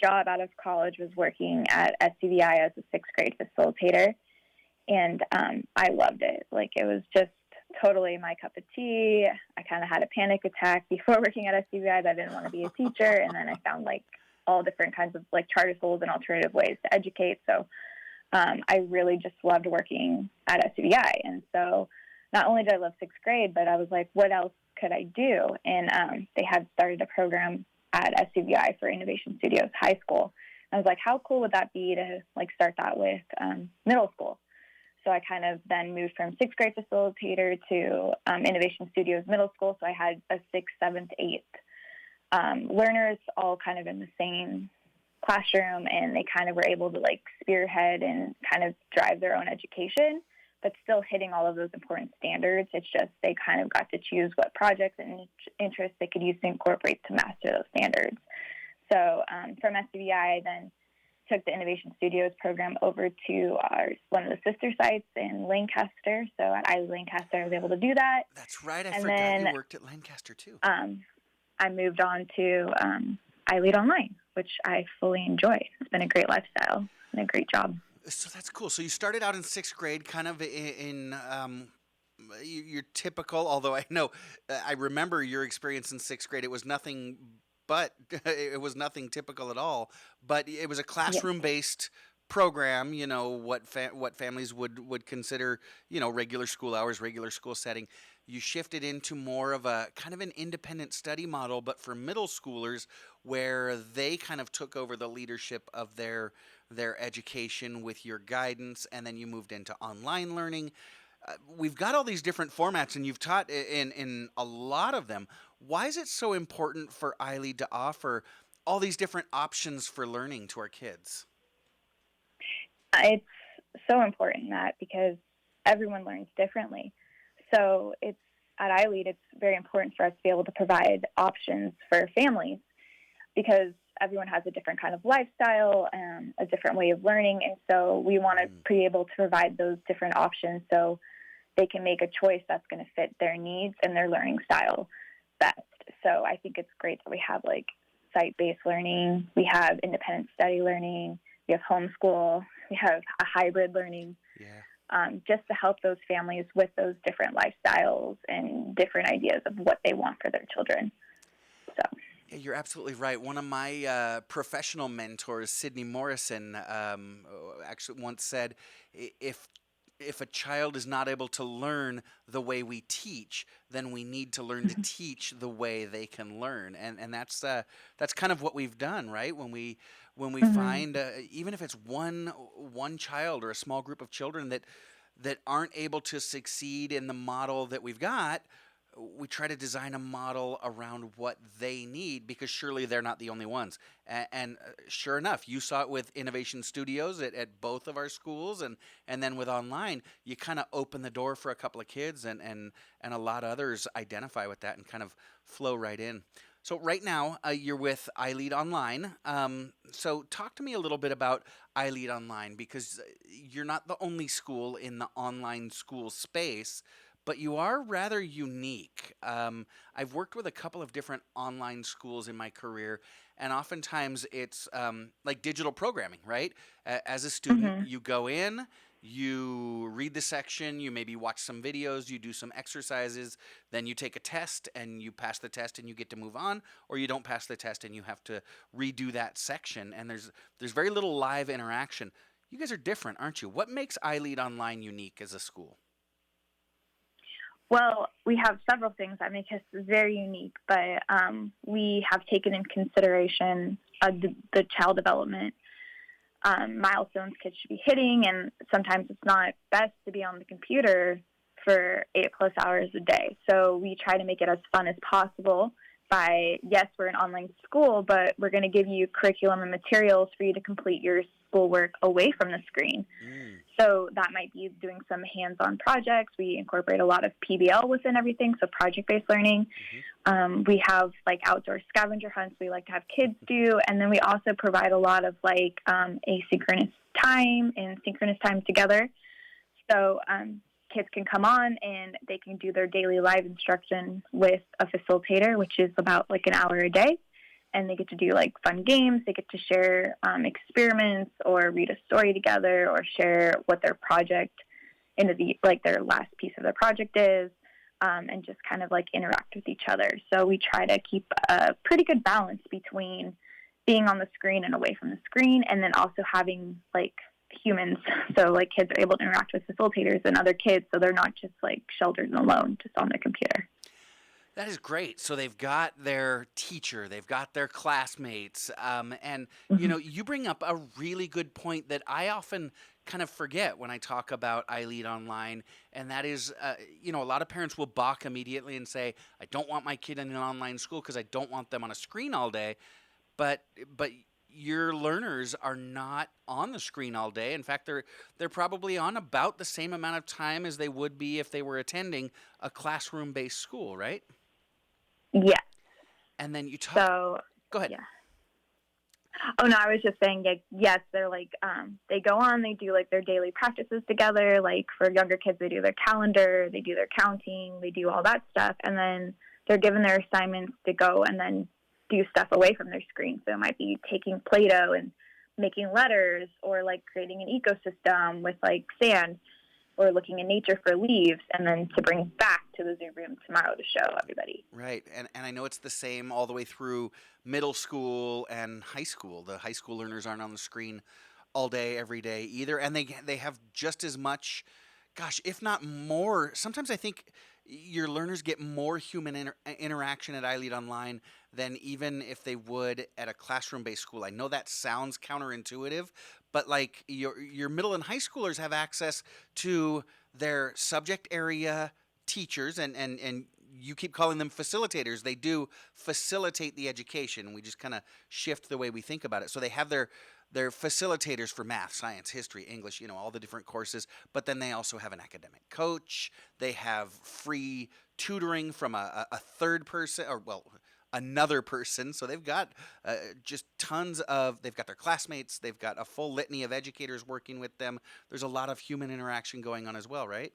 Speaker 19: job out of college was working at SCVi as a sixth grade facilitator, and I loved it. Like, it was just totally my cup of tea. I kind of had a panic attack before working at SCVi that I didn't want to be a teacher, and then I found like all different kinds of like charter schools and alternative ways to educate. So I really just loved working at SCVi, and so not only did I love sixth grade, but I was like, what else could I do? And they had started a program at SCVi for Innovation Studios High School. I was like, how cool would that be to like start that with middle school? So I kind of then moved from sixth grade facilitator to Innovation Studios Middle School. So I had a sixth, seventh, eighth learners all kind of in the same classroom, and they kind of were able to like spearhead and kind of drive their own education, but still hitting all of those important standards. It's just they kind of got to choose what projects and interests they could use to incorporate to master those standards. So from SCVi, I then took the Innovation Studios program over to one of the sister sites in Lancaster. So at iLEAD Lancaster, I was able to do that.
Speaker 1: That's right. I
Speaker 19: and
Speaker 1: forgot
Speaker 19: then,
Speaker 1: you worked at Lancaster too.
Speaker 19: I moved on to iLEAD Online, which I fully enjoy. It's been a great lifestyle and a great job.
Speaker 1: So that's cool. So you started out in sixth grade, kind of in your typical, although I remember your experience in sixth grade. It was nothing it was nothing typical at all. But it was a classroom-based program, what families would consider, regular school hours, regular school setting. You shifted into more of a kind of an independent study model, but for middle schoolers, where they kind of took over the leadership of their education with your guidance, and then you moved into online learning. We've got all these different formats, and you've taught in a lot of them. Why is it so important for iLEAD to offer all these different options for learning to our kids?
Speaker 19: It's so important, Matt, because everyone learns differently. So at iLEAD, it's very important for us to be able to provide options for families, because everyone has a different kind of lifestyle and a different way of learning. And so we want to be able to provide those different options so they can make a choice that's going to fit their needs and their learning style best. So I think it's great that we have like site-based learning, we have independent study learning, we have homeschool, we have a hybrid learning. Just to help those families with those different lifestyles and different ideas of what they want for their children. So.
Speaker 1: Yeah, you're absolutely right. One of my professional mentors, Sydney Morrison, actually once said, if a child is not able to learn the way we teach, then we need to learn to teach the way they can learn. And that's kind of what we've done, right? When we find, even if it's one child or a small group of children that aren't able to succeed in the model that we've got, we try to design a model around what they need, because surely they're not the only ones. And sure enough, you saw it with Innovation Studios at both of our schools, and then with online, you kind of open the door for a couple of kids, and a lot of others identify with that and kind of flow right in. So right now, you're with iLEAD Online. So talk to me a little bit about iLEAD Online, because you're not the only school in the online school space, but you are rather unique. I've worked with a couple of different online schools in my career, and oftentimes it's like digital programming, right? As a student, you go in, you read the section, you maybe watch some videos, you do some exercises, then you take a test and you pass the test and you get to move on, or you don't pass the test and you have to redo that section, and there's very little live interaction. You guys are different, aren't you? What makes iLEAD Online unique as a school?
Speaker 19: Well, we have several things that make us very unique, but we have taken in consideration the child development milestones kids should be hitting, and sometimes it's not best to be on the computer for 8+ hours a day. So we try to make it as fun as possible by, yes, we're an online school, but we're going to give you curriculum and materials for you to complete your schoolwork away from the screen. So that might be doing some hands-on projects. We incorporate a lot of PBL within everything, so project-based learning. We have like outdoor scavenger hunts we like to have kids do, and then we also provide a lot of like asynchronous time and synchronous time together. So kids can come on and they can do their daily live instruction with a facilitator, which is about like an hour a day. And they get to do like fun games. They get to share experiments or read a story together or share what their project their last piece of their project is, and just kind of like interact with each other. So we try to keep a pretty good balance between being on the screen and away from the screen, and then also having like humans. So like kids are able to interact with facilitators and other kids, so they're not just like sheltered and alone just on their computer.
Speaker 1: That is great. So they've got their teacher, they've got their classmates, and you bring up a really good point that I often kind of forget when I talk about iLEAD Online, and that is, a lot of parents will balk immediately and say, I don't want my kid in an online school because I don't want them on a screen all day, but your learners are not on the screen all day. In fact, they're probably on about the same amount of time as they would be if they were attending a classroom-based school, right?
Speaker 19: Yeah.
Speaker 1: And then you talk.
Speaker 19: So
Speaker 1: go ahead.
Speaker 19: Yeah. Oh no, I was just saying. Yes, they're like they go on. They do like their daily practices together. Like for younger kids, they do their calendar, they do their counting, they do all that stuff, and then they're given their assignments to go and then do stuff away from their screen. So it might be taking Play-Doh and making letters, or like creating an ecosystem with like sand, or looking in nature for leaves, and then to bring back to the Zoom room tomorrow to show everybody.
Speaker 1: Right, and I know it's the same all the way through middle school and high school. The high school learners aren't on the screen all day, every day either, and they have just as much, gosh, if not more. Sometimes I think your learners get more human interaction at iLEAD Online than even if they would at a classroom-based school. I know that sounds counterintuitive, but like your middle and high schoolers have access to their subject area teachers, and you keep calling them facilitators. They do facilitate the education. We just kind of shift the way we think about it. So they have their facilitators for math, science, history, English, all the different courses, but then they also have an academic coach. They have free tutoring from a third person, another person. So they've got just they've got their classmates, they've got a full litany of educators working with them. There's a lot of human interaction going on as well, right?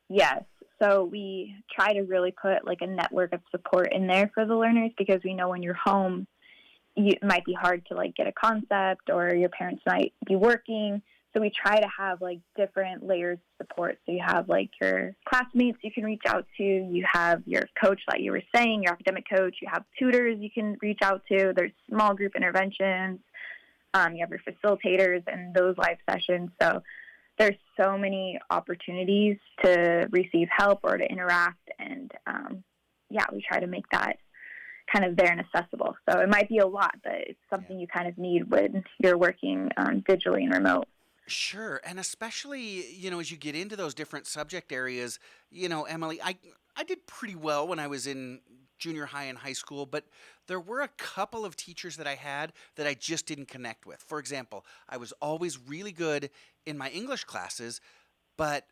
Speaker 19: Yes. So we try to really put like a network of support in there for the learners, because we know when you're home, it might be hard to like get a concept, or your parents might be working. So we try to have like different layers of support. So you have like your classmates you can reach out to. You have your coach, like you were saying, your academic coach. You have tutors you can reach out to. There's small group interventions. You have your facilitators and those live sessions. So there's so many opportunities to receive help or to interact. And we try to make that kind of there and accessible. So it might be a lot, but it's something you kind of need when you're working digitally and remote.
Speaker 1: Sure, and especially, as you get into those different subject areas, Emelie, I did pretty well when I was in junior high and high school, but there were a couple of teachers that I had that I just didn't connect with. For example, I was always really good in my English classes, but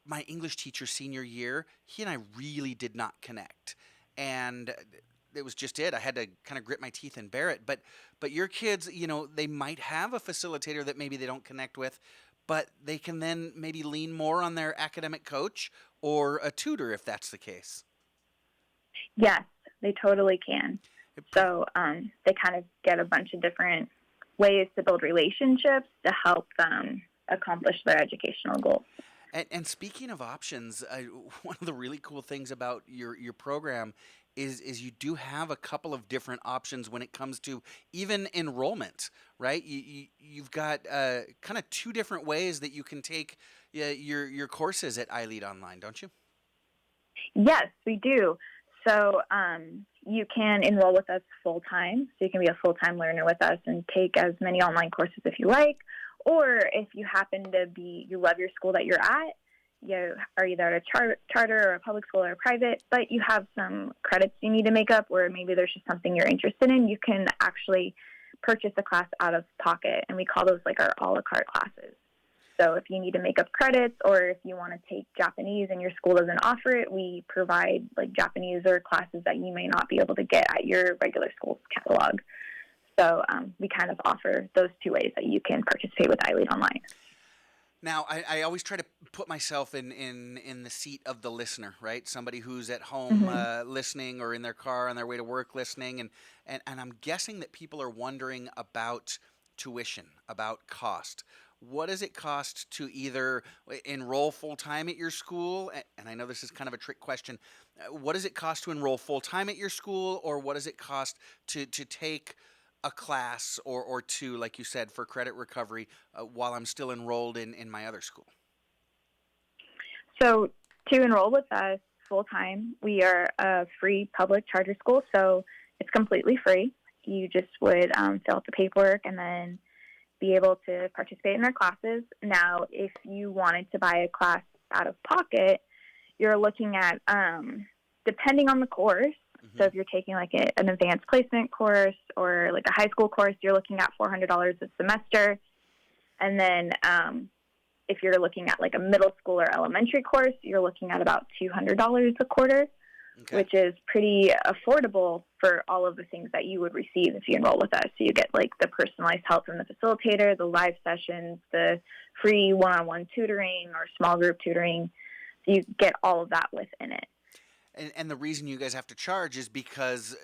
Speaker 1: my English teacher senior year, he and I really did not connect. And it was just it. I had to kind of grit my teeth and bear it. But your kids, they might have a facilitator that maybe they don't connect with, but they can then maybe lean more on their academic coach or a tutor if that's the case.
Speaker 19: Yes, they totally can. So they kind of get a bunch of different ways to build relationships to help them accomplish their educational goals.
Speaker 1: And speaking of options, one of the really cool things about your program is you do have a couple of different options when it comes to even enrollment, right? You've got kind of two different ways that you can take your courses at iLEAD Online, don't you?
Speaker 19: Yes, we do. So you can enroll with us full-time. So you can be a full-time learner with us and take as many online courses if you like. Or if you happen to you love your school that you're at, you are either at a charter or a public school or a private, but you have some credits you need to make up, or maybe there's just something you're interested in, you can actually purchase a class out of pocket. And we call those like our a la carte classes. So if you need to make up credits, or if you want to take Japanese and your school doesn't offer it, we provide like Japanese or classes that you may not be able to get at your regular school's catalog. So we kind of offer those two ways that you can participate with iLEAD Online.
Speaker 1: Now, I always try to put myself in the seat of the listener, right? Somebody who's at home listening, or in their car on their way to work listening. And I'm guessing that people are wondering about tuition, about cost. What does it cost to either enroll full-time at your school? And I know this is kind of a trick question. What does it cost to enroll full-time at your school, or what does it cost to take a class or two, like you said, for credit recovery while I'm still enrolled in my other school?
Speaker 19: So to enroll with us full-time, we are a free public charter school, so it's completely free. You just would fill out the paperwork and then be able to participate in our classes. Now, if you wanted to buy a class out of pocket, you're looking at, depending on the course, so if you're taking like an advanced placement course or like a high school course, you're looking at $400 a semester. And then if you're looking at like a middle school or elementary course, you're looking at about $200 a quarter, which is pretty affordable for all of the things that you would receive if you enroll with us. So you get like the personalized help from the facilitator, the live sessions, the free one-on-one tutoring or small group tutoring. So you get all of that within it.
Speaker 1: And the reason you guys have to charge is because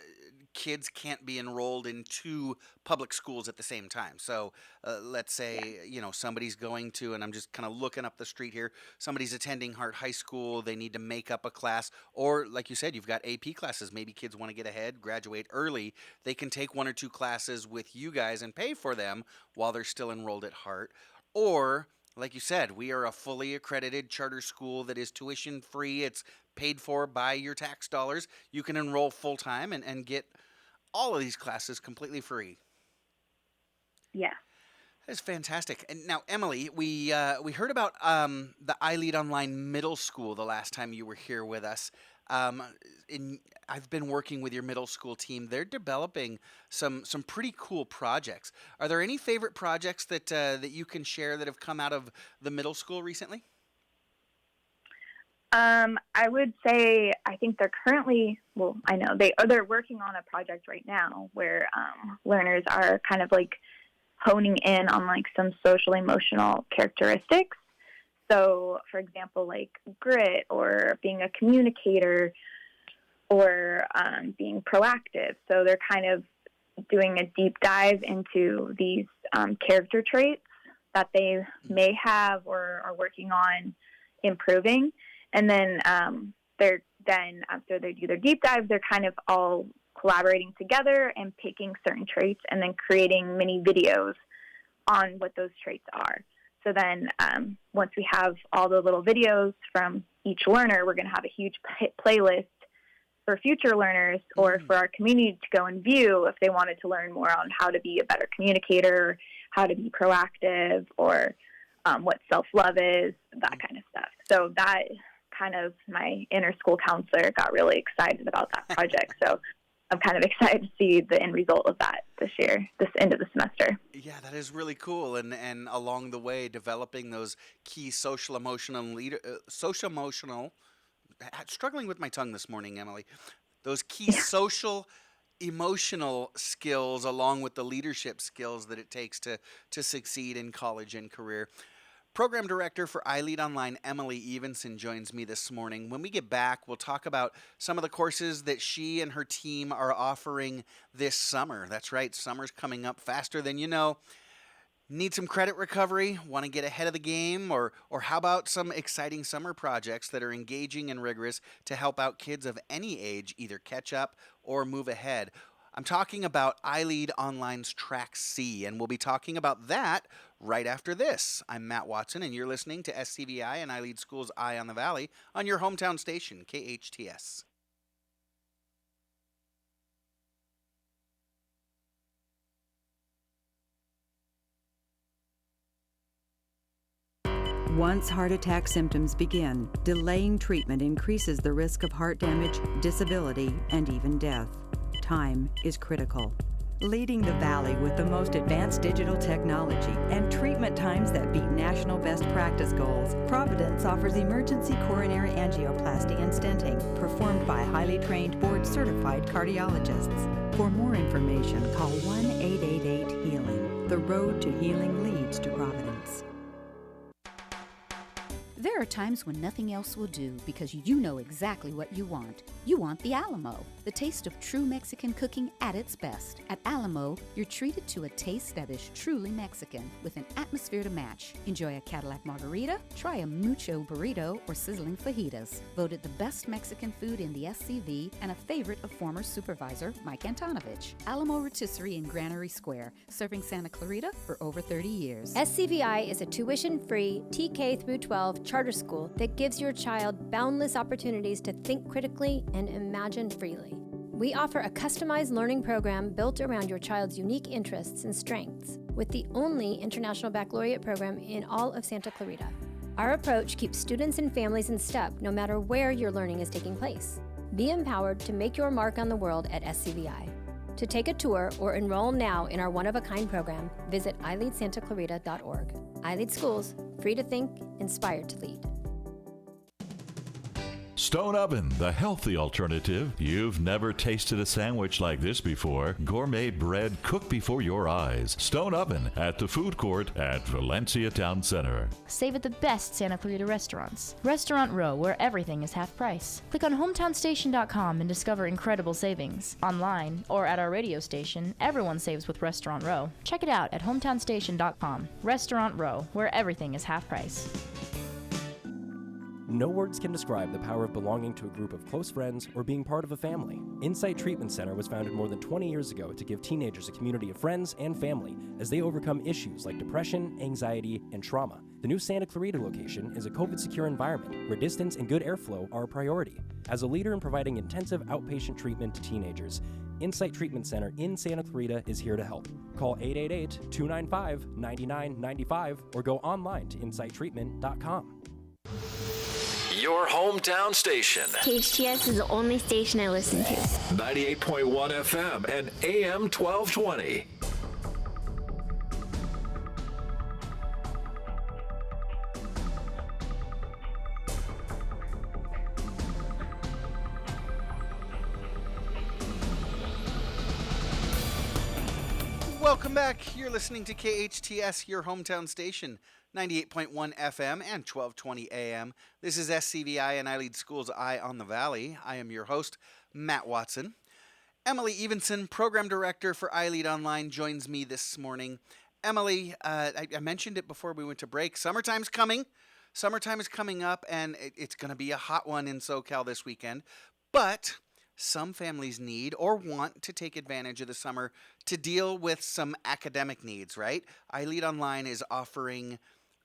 Speaker 1: kids can't be enrolled in two public schools at the same time. So let's say, somebody's going to, and I'm just kind of looking up the street here, somebody's attending Hart High School, they need to make up a class, or like you said, you've got AP classes. Maybe kids want to get ahead, graduate early. They can take one or two classes with you guys and pay for them while they're still enrolled at Hart. Or, like you said, we are a fully accredited charter school that is tuition free. It's paid for by your tax dollars. You can enroll full-time and get all of these classes completely free.
Speaker 19: Yeah.
Speaker 1: That's fantastic. And now, Emelie, we heard about the iLEAD Online Middle School the last time you were here with us. I've been working with your middle school team. They're developing some pretty cool projects. Are there any favorite projects that you can share that have come out of the middle school recently?
Speaker 19: I would say I think they're currently, I know they're working on a project right now where learners are kind of like honing in on like some social emotional characteristics. So, for example, like grit or being a communicator or being proactive. So they're kind of doing a deep dive into these character traits that they may have or are working on improving. And then after they do their deep dive, they're kind of all collaborating together and picking certain traits and then creating mini videos on what those traits are. So then once we have all the little videos from each learner, we're going to have a huge playlist for future learners or for our community to go and view if they wanted to learn more on how to be a better communicator, how to be proactive, or what self-love is, that kind of stuff. So that kind of, my inner school counselor got really excited about that project. So I'm kind of excited to see the end result of that this year, this end of the semester.
Speaker 1: Yeah, that is really cool. And along the way, developing those key social emotional, struggling with my tongue this morning, Emelie, those key social emotional skills along with the leadership skills that it takes to succeed in college and career. Program Director for iLEAD Online, Emilie Evenson, joins me this morning. When we get back, we'll talk about some of the courses that she and her team are offering this summer. That's right, summer's coming up faster than you know. Need some credit recovery? Want to get ahead of the game? Or how about some exciting summer projects that are engaging and rigorous to help out kids of any age either catch up or move ahead? I'm talking about iLEAD Online's Track C, and we'll be talking about that right after this. I'm Matt Watson, and you're listening to SCVi and iLEAD School's Eye on the Valley on your hometown station, KHTS.
Speaker 6: Once heart attack symptoms begin, delaying treatment increases the risk of heart damage, disability, and even death. Time is critical. Leading the Valley with the most advanced digital technology and treatment times that beat national best practice goals, Providence offers emergency coronary angioplasty and stenting performed by highly trained board-certified cardiologists. For more information, call 1-888-HEALING. The road to healing leads to Providence.
Speaker 9: There are times when nothing else will do because you know exactly what you want. You want the Alamo, the taste of true Mexican cooking at its best. At Alamo, you're treated to a taste that is truly Mexican with an atmosphere to match. Enjoy a Cadillac margarita, try a mucho burrito, or sizzling fajitas. Voted the best Mexican food in the SCVi and a favorite of former supervisor Mike Antonovich. Alamo Rotisserie in Granary Square, serving Santa Clarita for over 30 years.
Speaker 11: SCVi is a tuition-free TK through 12 charter school that gives your child boundless opportunities to think critically and imagine freely. We offer a customized learning program built around your child's unique interests and strengths, with the only international baccalaureate program in all of Santa Clarita. Our approach keeps students and families in step no matter where your learning is taking place. Be empowered to make your mark on the world at SCVi. To take a tour or enroll now in our one-of-a-kind program, visit iLEADSantaClarita.org. iLEAD Schools, free to think, inspired to lead.
Speaker 13: Stone Oven, the healthy alternative. You've never tasted a sandwich like this before. Gourmet bread cooked before your eyes. Stone Oven at the food court at Valencia Town Center.
Speaker 20: Save at the best Santa Clarita restaurants. Restaurant Row, where everything is half price. Click on hometownstation.com and discover incredible savings. Online or at our radio station, everyone saves with Restaurant Row. Check it out at hometownstation.com. Restaurant Row, where everything is half price.
Speaker 21: No words can describe the power of belonging to a group of close friends or being part of a family. Insight Treatment Center was founded more than 20 years ago to give teenagers a community of friends and family as they overcome issues like depression, anxiety, and trauma. The new Santa Clarita location is a COVID-secure environment where distance and good airflow are a priority. As a leader in providing intensive outpatient treatment to teenagers, Insight Treatment Center in Santa Clarita is here to help. Call 888-295-9995 or go online to insighttreatment.com.
Speaker 4: Your hometown station.
Speaker 22: KHTS is the only station I listen to.
Speaker 4: 98.1 FM and AM 1220.
Speaker 1: Welcome back. You're listening to KHTS, your hometown station. 98.1 FM and 1220 AM. This is SCVi and iLEAD Schools Eye on the Valley. I am your host, Matt Watson. Emilie Evenson, Program Director for iLEAD Online, joins me this morning. Emelie, I mentioned it before we went to break. Summertime's coming. Summertime is coming up, and it's going to be a hot one in SoCal this weekend. But some families need or want to take advantage of the summer to deal with some academic needs, right? iLEAD Online is offering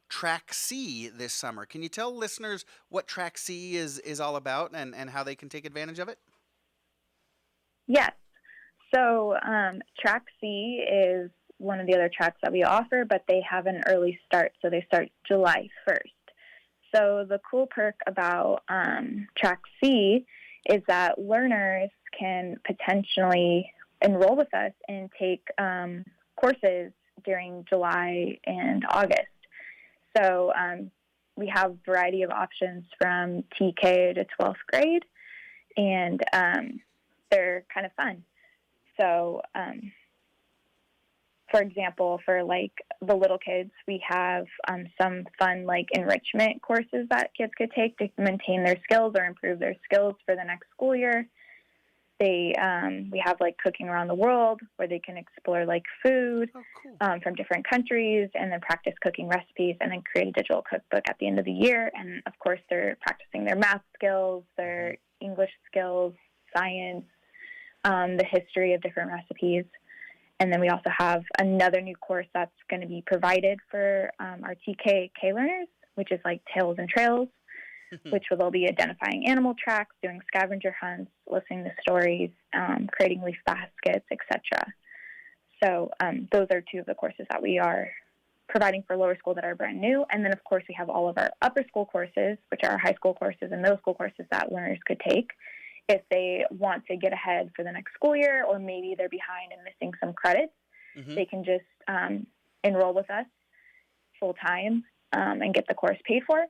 Speaker 1: Track C this summer. Can you tell listeners what Track C is all about and how they can take advantage of it?
Speaker 19: Yes. So Track C is one of the other tracks that we offer, but they have an early start. So they start July 1st. So the cool perk about Track C is that learners can potentially enroll with us and take courses during July and August. So we have a variety of options from TK to 12th grade, and they're kind of fun. So, for example, for like the little kids, we have some fun like enrichment courses that kids could take to maintain their skills or improve their skills for the next school year. We have like cooking around the world where they can explore like food from different countries and then practice cooking recipes and then create a digital cookbook at the end of the year. And of course, they're practicing their math skills, their English skills, science, the history of different recipes. And then we also have another new course that's going to be provided for our TK learners, which is like Tales and Trails, which will they'll be identifying animal tracks, doing scavenger hunts, listening to stories, creating leaf baskets, etc. So those are two of the courses that we are providing for lower school that are brand new. And then, of course, we have all of our upper school courses, which are our high school courses and middle school courses that learners could take. if they want to get ahead for the next school year, or maybe they're behind and missing some credits, they can just enroll with us full time and get the course paid for,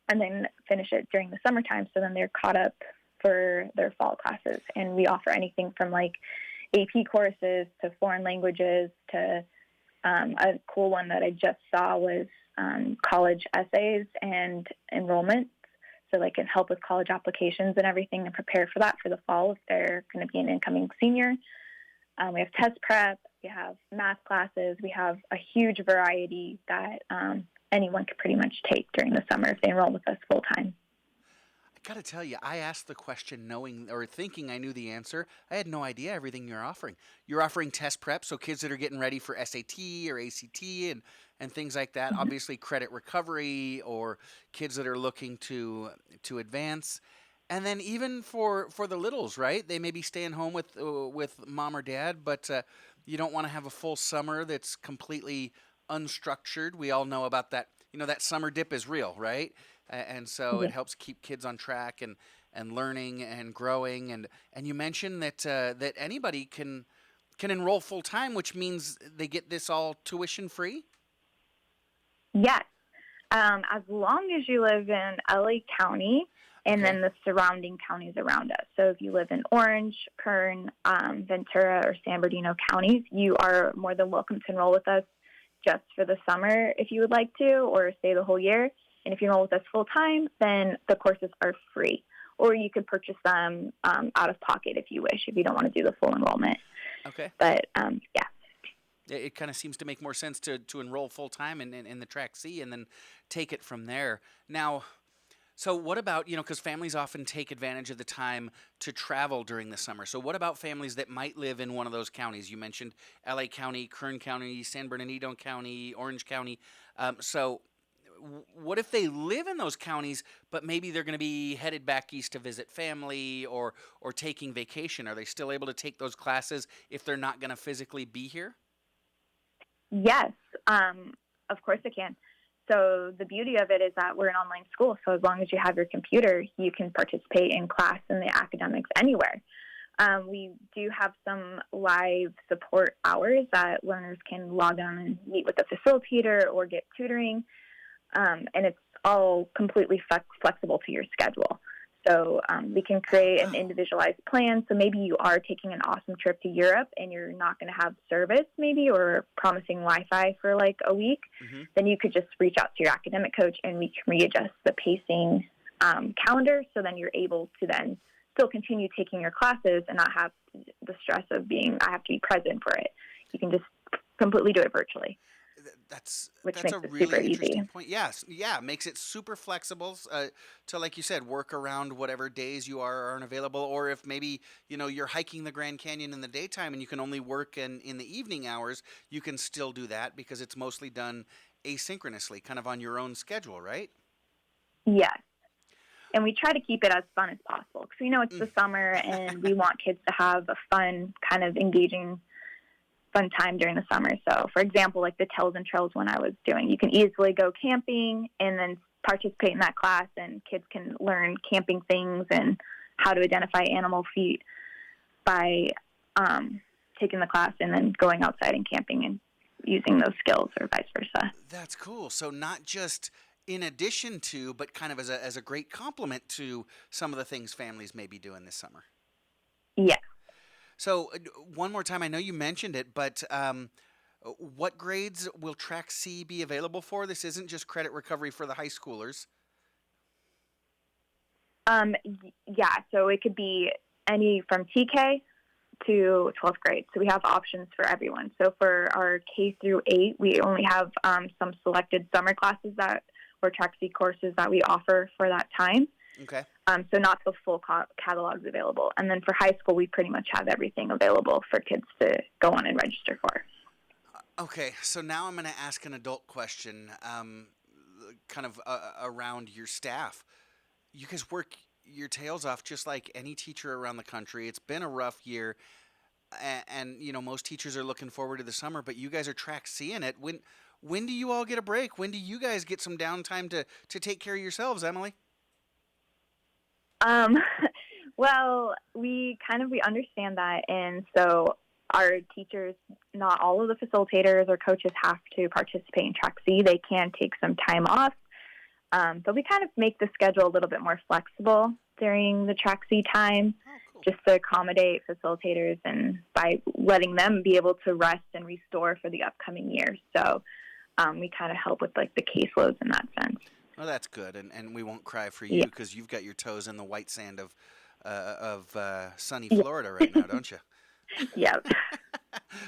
Speaker 19: and then finish it during the summertime. So then they're caught up for their fall classes. And we offer anything from like AP courses to foreign languages to a cool one that I just saw was college essays and enrollment. So they can help with college applications and everything and prepare for that for the fall if they're going to be an incoming senior. We have test prep, we have math classes, we have a huge variety that anyone could pretty much take during the summer if they enroll with us full time.
Speaker 1: I got to tell you, I asked the question knowing or thinking I knew the answer. I had no idea everything you're offering. You're offering test prep, so kids that are getting ready for SAT or ACT and things like that. Obviously, credit recovery or kids that are looking to advance. And then even for the littles, right? They may be staying home with mom or dad, but you don't want to have a full summer that's completely unstructured. We all know about that. You know, that summer dip is real, right? And so it helps keep kids on track and learning and growing. And you mentioned that that anybody can enroll full time, which means they get this all tuition free.
Speaker 19: Yes, as long as you live in LA County and then the surrounding counties around us. So if you live in Orange, Kern, Ventura, or San Bernardino counties, you are more than welcome to enroll with us just for the summer if you would like to, or stay the whole year. And if you enroll with us full time, then the courses are free, or you could purchase them out of pocket if you wish, if you don't want to do the full enrollment.
Speaker 1: Okay.
Speaker 19: But yeah.
Speaker 1: It kind of seems to make more sense to enroll full time in the Track C and then take it from there. Now, so what about, because families often take advantage of the time to travel during the summer. So what about families that might live in one of those counties? You mentioned LA County, Kern County, San Bernardino County, Orange County. So what if they live in those counties, but maybe they're going to be headed back east to visit family or taking vacation? Are they still able to take those classes if they're not going to physically be here?
Speaker 19: Yes, of course it can. So the beauty of it is that we're an online school. So as long as you have your computer, you can participate in class and the academics anywhere. We do have some live support hours that learners can log on and meet with a facilitator or get tutoring. And it's all completely flexible to your schedule. So we can create an individualized plan. So maybe you are taking an awesome trip to Europe and you're not going to have service maybe, or promising Wi-Fi for like a week. Then you could just reach out to your academic coach and we can readjust the pacing calendar. So then you're able to then still continue taking your classes and not have the stress of I have to be present for it. You can just completely do it virtually.
Speaker 1: That's
Speaker 19: makes
Speaker 1: a
Speaker 19: it
Speaker 1: really
Speaker 19: super
Speaker 1: interesting
Speaker 19: easy.
Speaker 1: point. Yes, makes it super flexible to, like you said, work around whatever days you aren't available, or if maybe you're hiking the Grand Canyon in the daytime and you can only work in the evening hours, you can still do that because it's mostly done asynchronously, kind of on your own schedule, right?
Speaker 19: Yes. And we try to keep it as fun as possible because we know it's the summer and we want kids to have a fun, kind of engaging, fun time during the summer. So, for example, like the Tells and Trails one I was doing, you can easily go camping and then participate in that class, and kids can learn camping things and how to identify animal feet by taking the class and then going outside and camping and using those skills, or vice versa.
Speaker 1: That's cool. So not just in addition to, but kind of as a great complement to some of the things families may be doing this summer.
Speaker 19: Yes.
Speaker 1: So one more time, I know you mentioned it, but what grades will Track C be available for? This isn't just credit recovery for the high schoolers.
Speaker 19: Yeah, so it could be any from TK to 12th grade. So we have options for everyone. So for our K through 8, we only have some selected summer classes or Track C courses that we offer for that time.
Speaker 1: Okay.
Speaker 19: So not the full catalogs available. And then for high school, we pretty much have everything available for kids to go on and register for.
Speaker 1: Okay, so now I'm going to ask an adult question kind of around your staff. You guys work your tails off just like any teacher around the country. It's been a rough year, and most teachers are looking forward to the summer, but you guys are Track C in it. When do you all get a break? When do you guys get some downtime to take care of yourselves, Emelie?
Speaker 19: Well, we understand that, and so our teachers, not all of the facilitators or coaches have to participate in Track C. They can take some time off. But we kind of make the schedule a little bit more flexible during the Track C time, just to accommodate facilitators and by letting them be able to rest and restore for the upcoming year. So we kind of help with like the caseloads in that sense.
Speaker 1: Well, that's good, and we won't cry for you because you've got your toes in the white sand of sunny Florida right now, don't you?
Speaker 19: Yep.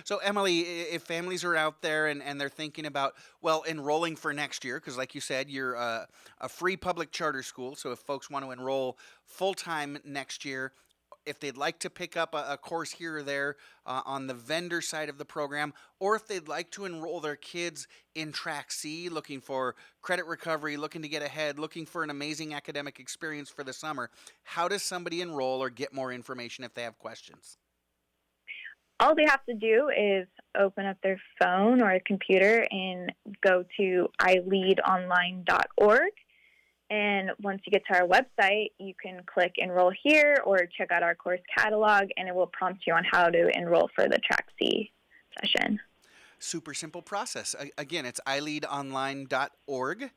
Speaker 1: So, Emelie, if families are out there and they're thinking about, well, enrolling for next year, because like you said, you're a free public charter school, so if folks want to enroll full-time next year, if they'd like to pick up a course here or there on the vendor side of the program, or if they'd like to enroll their kids in Track C, looking for credit recovery, looking to get ahead, looking for an amazing academic experience for the summer, how does somebody enroll or get more information if they have questions?
Speaker 19: All they have to do is open up their phone or a computer and go to iLEADonline.org. And once you get to our website, you can click Enroll Here or check out our course catalog, and it will prompt you on how to enroll for the Track C session.
Speaker 1: Super simple process. Again, it's iLEADonline.org.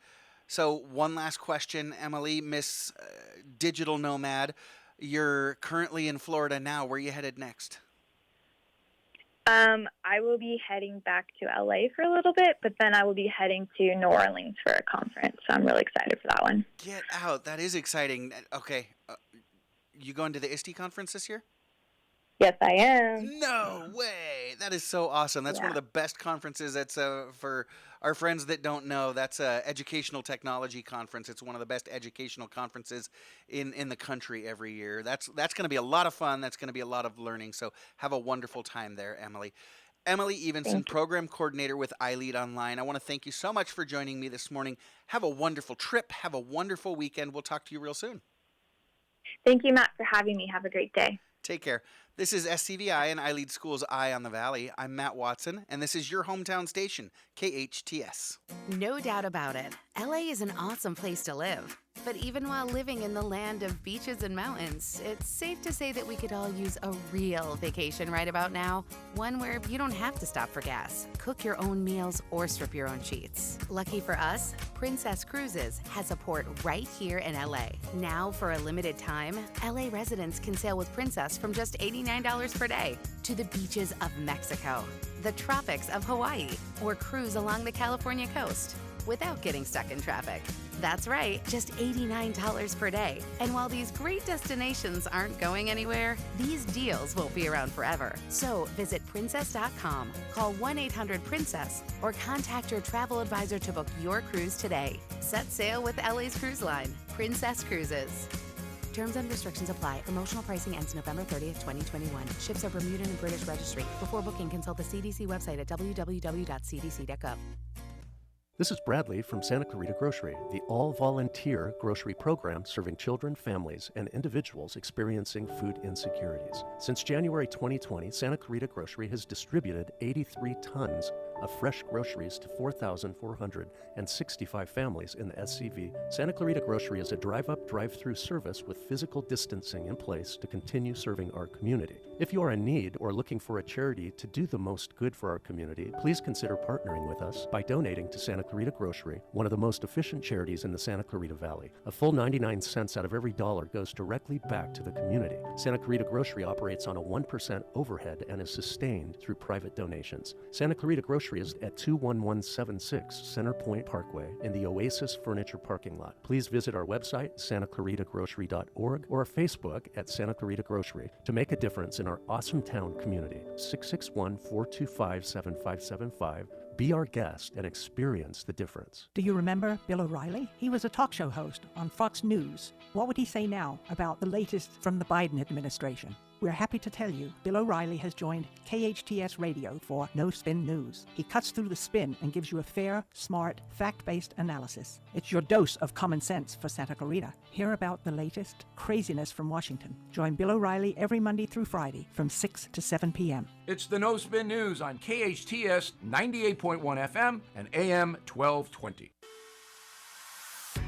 Speaker 1: So one last question, Emelie, Miss Digital Nomad. You're currently in Florida now. Where are you headed next?
Speaker 19: I will be heading back to LA for a little bit, but then I will be heading to New Orleans for a conference. So I'm really excited for that one.
Speaker 1: Get out. That is exciting. Okay. You going to the ISTE conference this year?
Speaker 19: Yes, I am.
Speaker 1: No way. That is so awesome. That's one of the best conferences. That's for our friends that don't know, that's a educational technology conference. It's one of the best educational conferences in the country every year. That's going to be a lot of fun. That's going to be a lot of learning. So have a wonderful time there, Emelie. Emilie Evenson, Program Coordinator with iLEAD Online. I want to thank you so much for joining me this morning. Have a wonderful trip. Have a wonderful weekend. We'll talk to you real soon.
Speaker 19: Thank you, Matt, for having me. Have a great day.
Speaker 1: Take care. This is SCVi and iLEAD School's Eye on the Valley. I'm Matt Watson, and this is your hometown station, KHTS.
Speaker 2: No doubt about it, LA is an awesome place to live. But even while living in the land of beaches and mountains, it's safe to say that we could all use a real vacation right about now. One where you don't have to stop for gas, cook your own meals, or strip your own sheets. Lucky for us, Princess Cruises has a port right here in LA. Now, for a limited time, LA residents can sail with Princess from just $89 per day to the beaches of Mexico, the tropics of Hawaii, or cruise along the California coast without getting stuck in traffic. That's right, just $89 per day. And while these great destinations aren't going anywhere, these deals won't be around forever. So visit princess.com, call 1-800-PRINCESS, or contact your travel advisor to book your cruise today. Set sail with LA's cruise line, Princess Cruises. Terms and restrictions apply. Promotional pricing ends November 30th, 2021. Ships are Bermudan and British registry. Before booking, consult the CDC website at www.cdc.gov.
Speaker 3: This is Bradley from Santa Clarita Grocery, the all-volunteer grocery program serving children, families, and individuals experiencing food insecurities. Since January 2020, Santa Clarita Grocery has distributed 83 tons of fresh groceries to 4,465 families in the SCV. Santa Clarita Grocery is a drive-up, drive-through service with physical distancing in place to continue serving our community. If you are in need or looking for a charity to do the most good for our community, please consider partnering with us by donating to Santa Clarita Grocery, one of the most efficient charities in the Santa Clarita Valley. A full 99 cents out of every dollar goes directly back to the community. Santa Clarita Grocery operates on a 1% overhead and is sustained through private donations. Santa Clarita Grocery is at 21176 Center Point Parkway in the Oasis Furniture parking lot. Please visit our website, santaclaritagrocery.org, or our Facebook at Santa Clarita Grocery to make a difference in our awesome town community. 661-425-7575. Be our guest and experience the difference.
Speaker 16: Do you remember Bill O'Reilly? He was a talk show host on Fox News. What would he say now about the latest from the Biden administration? We're happy to tell you Bill O'Reilly has joined KHTS Radio for No Spin News. He cuts through the spin and gives you a fair, smart, fact-based analysis. It's your dose of common sense for Santa Clarita. Hear about the latest craziness from Washington. Join Bill O'Reilly every Monday through Friday from 6 to 7 p.m.
Speaker 23: It's the No Spin News on KHTS 98.1 FM and AM 1220.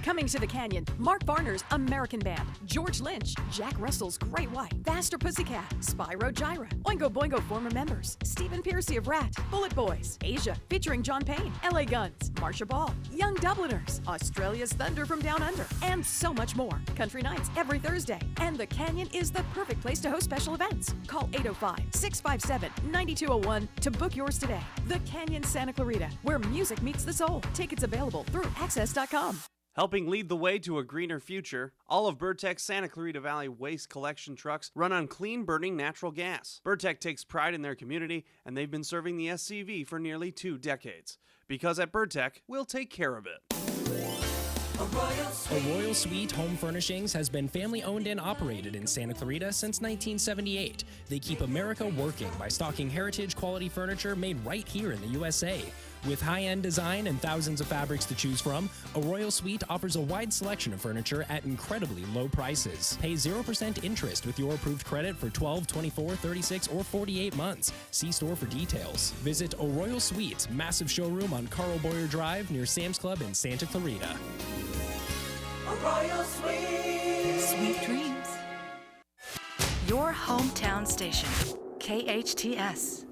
Speaker 10: Coming to the Canyon, Mark Barner's American Band, George Lynch, Jack Russell's Great White, Faster Pussycat, Spyro Gyra, Oingo Boingo former members, Stephen Piercy of Rat, Bullet Boys, Asia featuring John Payne, LA Guns, Marsha Ball, Young Dubliners, Australia's Thunder from Down Under, and so much more. Country nights every Thursday, and the Canyon is the perfect place to host special events. Call 805-657-9201 to book yours today. The Canyon Santa Clarita, where music meets the soul. Tickets available through access.com.
Speaker 8: Helping lead the way to a greener future, all of Burtech's Santa Clarita Valley waste collection trucks run on clean-burning natural gas. Burtech takes pride in their community, and they've been serving the SCV for nearly 2 decades. Because at Burtech, we'll take care of it.
Speaker 12: A Royal Suite Home Furnishings has been family-owned and operated in Santa Clarita since 1978. They keep America working by stocking heritage-quality furniture made right here in the USA. With high-end design and thousands of fabrics to choose from, a Royal Suite offers a wide selection of furniture at incredibly low prices. Pay 0% interest with your approved credit for 12, 24, 36, or 48 months. See store for details. Visit A Royal Suite, massive showroom on Carl Boyer Drive near Sam's Club in Santa Clarita.
Speaker 15: A Royal Suite.
Speaker 14: Sweet dreams. Your hometown station, KHTS.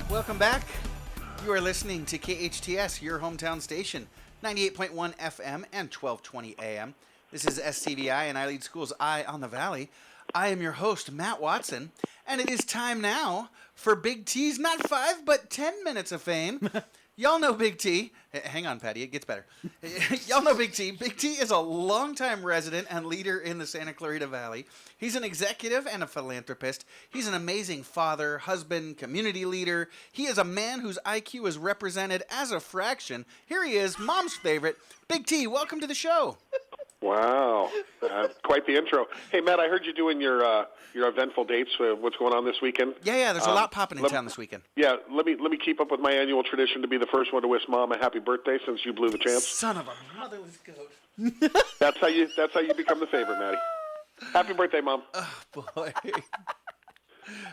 Speaker 1: Welcome back. You are listening to KHTS, your hometown station, 98.1 FM and 1220 AM. This is SCVi and iLEAD School's Eye on the Valley. I am your host, Matt Watson, and it is time now for Big T's not 5, but 10 minutes of fame. Y'all know Big T. Hang on, Patty, it gets better. Y'all know Big T. Big T is a longtime resident and leader in the Santa Clarita Valley. He's an executive and a philanthropist. He's an amazing father, husband, community leader. He is a man whose IQ is represented as a fraction. Here he is, Mom's favorite. Big T, welcome to the show.
Speaker 24: Wow, quite the intro. Hey, Matt, I heard you doing your eventful dates. What's going on this weekend?
Speaker 1: Yeah, there's a lot popping in town this weekend.
Speaker 24: Yeah, let me keep up with my annual tradition to be the first one to wish Mom a happy birthday since you blew the chance.
Speaker 1: Son of a motherless goat.
Speaker 24: That's how you become the favorite, Maddie. Happy birthday, Mom.
Speaker 1: Oh boy.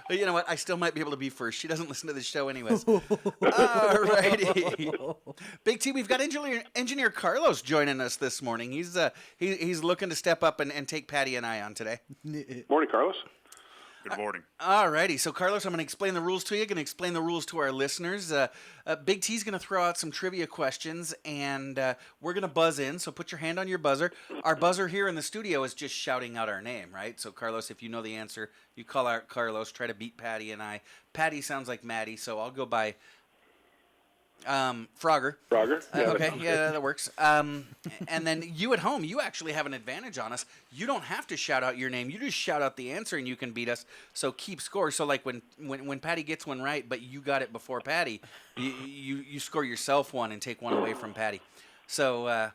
Speaker 1: But you know what? I still might be able to be first. She doesn't listen to this show anyways. Alrighty. Big T, we've got engineer Carlos joining us this morning. He's looking to step up and take Patty and I on today.
Speaker 24: Morning, Carlos.
Speaker 25: Good morning.
Speaker 1: Alrighty. So, Carlos, I'm going to explain the rules to you. Going to explain the rules to our listeners. Big T's going to throw out some trivia questions, and we're going to buzz in. So put your hand on your buzzer. Our buzzer here in the studio is just shouting out our name, right? So, Carlos, if you know the answer, you call out Carlos. Try to beat Patty and I. Patty sounds like Maddie, so I'll go by Frogger.
Speaker 24: Frogger?
Speaker 1: Okay, yeah, that works. And then you at home, you actually have an advantage on us. You don't have to shout out your name. You just shout out the answer and you can beat us. So keep score. So like when Patty gets one right, but you got it before Patty, you score yourself one and take one away from Patty. So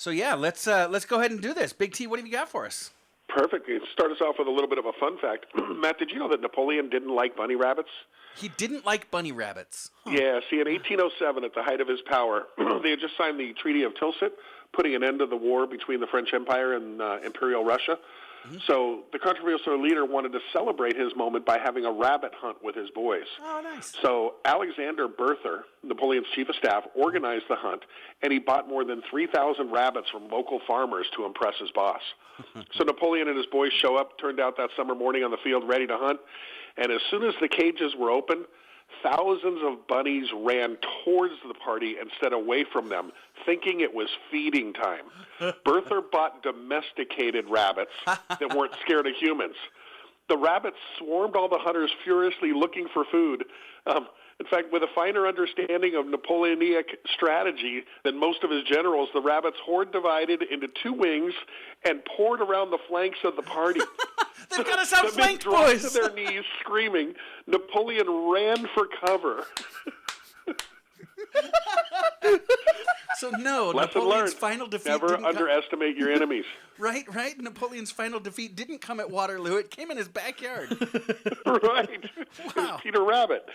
Speaker 1: yeah, let's go ahead and do this. Big T, what have you got for us?
Speaker 24: Perfect. Start us off with a little bit of a fun fact. Matt, did you know that Napoleon didn't like bunny rabbits?
Speaker 1: He didn't like bunny rabbits. Huh.
Speaker 24: Yeah, see, in 1807, at the height of his power, they had just signed the Treaty of Tilsit, putting an end to the war between the French Empire and Imperial Russia. Mm-hmm. So the controversial leader wanted to celebrate his moment by having a rabbit hunt with his boys.
Speaker 1: Oh, nice.
Speaker 24: So Alexander Berther, Napoleon's chief of staff, organized the hunt, and he bought more than 3,000 rabbits from local farmers to impress his boss. So Napoleon and his boys show up, turned out that summer morning on the field ready to hunt, and as soon as the cages were open, thousands of bunnies ran towards the party instead away from them, thinking it was feeding time. Berther bought domesticated rabbits that weren't scared of humans. The rabbits swarmed all the hunters furiously looking for food. In fact, with a finer understanding of Napoleonic strategy than most of his generals, the rabbits' horde divided into two wings and poured around the flanks of the party.
Speaker 1: They've got us outflanked,
Speaker 24: boys!
Speaker 1: boys!
Speaker 24: To their knees, screaming. Napoleon ran for cover.
Speaker 1: So no,
Speaker 24: Lesson
Speaker 1: Napoleon's
Speaker 24: learned.
Speaker 1: final defeat
Speaker 24: Never
Speaker 1: didn't
Speaker 24: underestimate your enemies.
Speaker 1: Right. Napoleon's final defeat didn't come at Waterloo. It came in his backyard.
Speaker 24: Right.
Speaker 1: Wow.
Speaker 24: Peter Rabbit.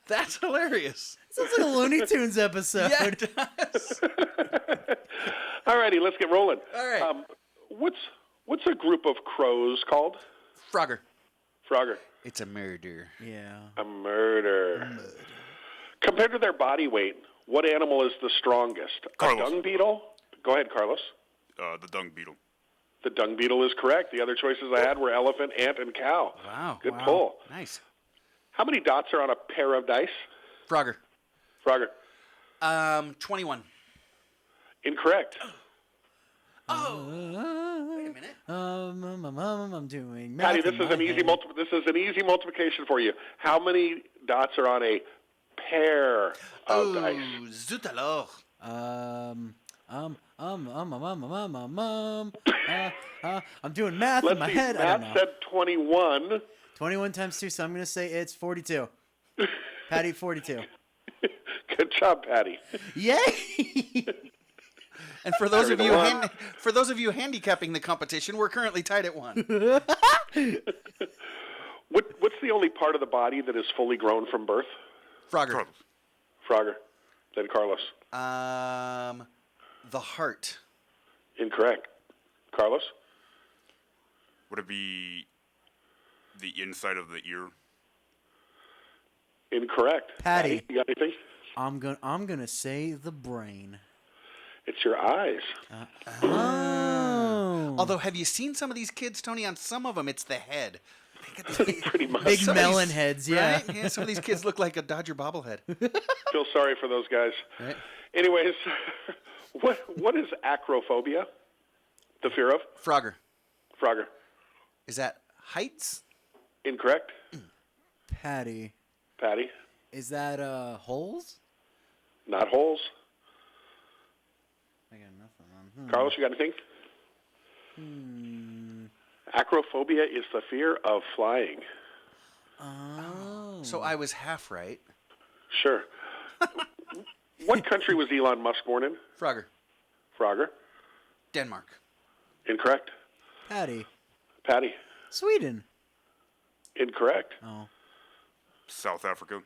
Speaker 1: That's hilarious.
Speaker 5: Sounds like a Looney Tunes episode.
Speaker 1: Yeah, it does.
Speaker 24: All righty, let's get rolling.
Speaker 1: All right.
Speaker 24: What's a group of crows called?
Speaker 1: Frogger.
Speaker 24: Frogger.
Speaker 1: It's a murder.
Speaker 5: Yeah.
Speaker 24: A murder. Compared to their body weight, what animal is the strongest?
Speaker 7: Carlos.
Speaker 24: A dung beetle? Go ahead, Carlos.
Speaker 7: The dung beetle.
Speaker 24: The dung beetle is correct. The other choices I had were elephant, ant, and cow.
Speaker 1: Wow.
Speaker 24: Good pull.
Speaker 1: Nice.
Speaker 24: How many dots are on a pair of dice?
Speaker 1: Frogger.
Speaker 24: Frogger.
Speaker 1: 21.
Speaker 24: Incorrect.
Speaker 1: Oh. Wait a minute.
Speaker 5: I'm doing math.
Speaker 24: Patty, this is an easy multiplication for you. How many dots are on a pair of dice?
Speaker 1: Zut alors.
Speaker 5: I'm doing math in my head. I don't know.
Speaker 24: Matt said 21.
Speaker 5: 21 times 2, so I'm going to say it's 42. Patty, 42.
Speaker 24: Good job, Patty.
Speaker 5: Yay!
Speaker 1: And for those of you handicapping the competition, we're currently tied at 1.
Speaker 24: What's the only part of the body that is fully grown from birth?
Speaker 1: Frogger.
Speaker 24: Frogger. Then Carlos.
Speaker 1: The heart.
Speaker 24: Incorrect. Carlos?
Speaker 7: Would it be the inside of the ear?
Speaker 24: Incorrect.
Speaker 5: Patty.
Speaker 24: You got anything?
Speaker 5: I'm gonna say the brain.
Speaker 24: It's your eyes.
Speaker 1: Although, have you seen some of these kids, Tony? On some of them, it's the head.
Speaker 24: Pretty much.
Speaker 5: Big melon heads, yeah.
Speaker 1: Right? Yeah. Some of these kids look like a Dodger bobblehead.
Speaker 24: Feel sorry for those guys.
Speaker 1: Right.
Speaker 24: Anyways, what is acrophobia? The fear of?
Speaker 1: Frogger.
Speaker 24: Frogger.
Speaker 1: Is that heights?
Speaker 24: Incorrect.
Speaker 5: Patty.
Speaker 24: Patty.
Speaker 5: Is that holes?
Speaker 24: Not holes.
Speaker 5: I got nothing on.
Speaker 24: Carlos, you got anything? Acrophobia is the fear of flying.
Speaker 5: Oh.
Speaker 1: So I was half right.
Speaker 24: Sure. What country was Elon Musk born in?
Speaker 1: Frogger.
Speaker 24: Frogger.
Speaker 1: Denmark.
Speaker 24: Incorrect.
Speaker 5: Patty.
Speaker 24: Patty.
Speaker 5: Sweden.
Speaker 24: Incorrect.
Speaker 5: Oh.
Speaker 7: South Africa.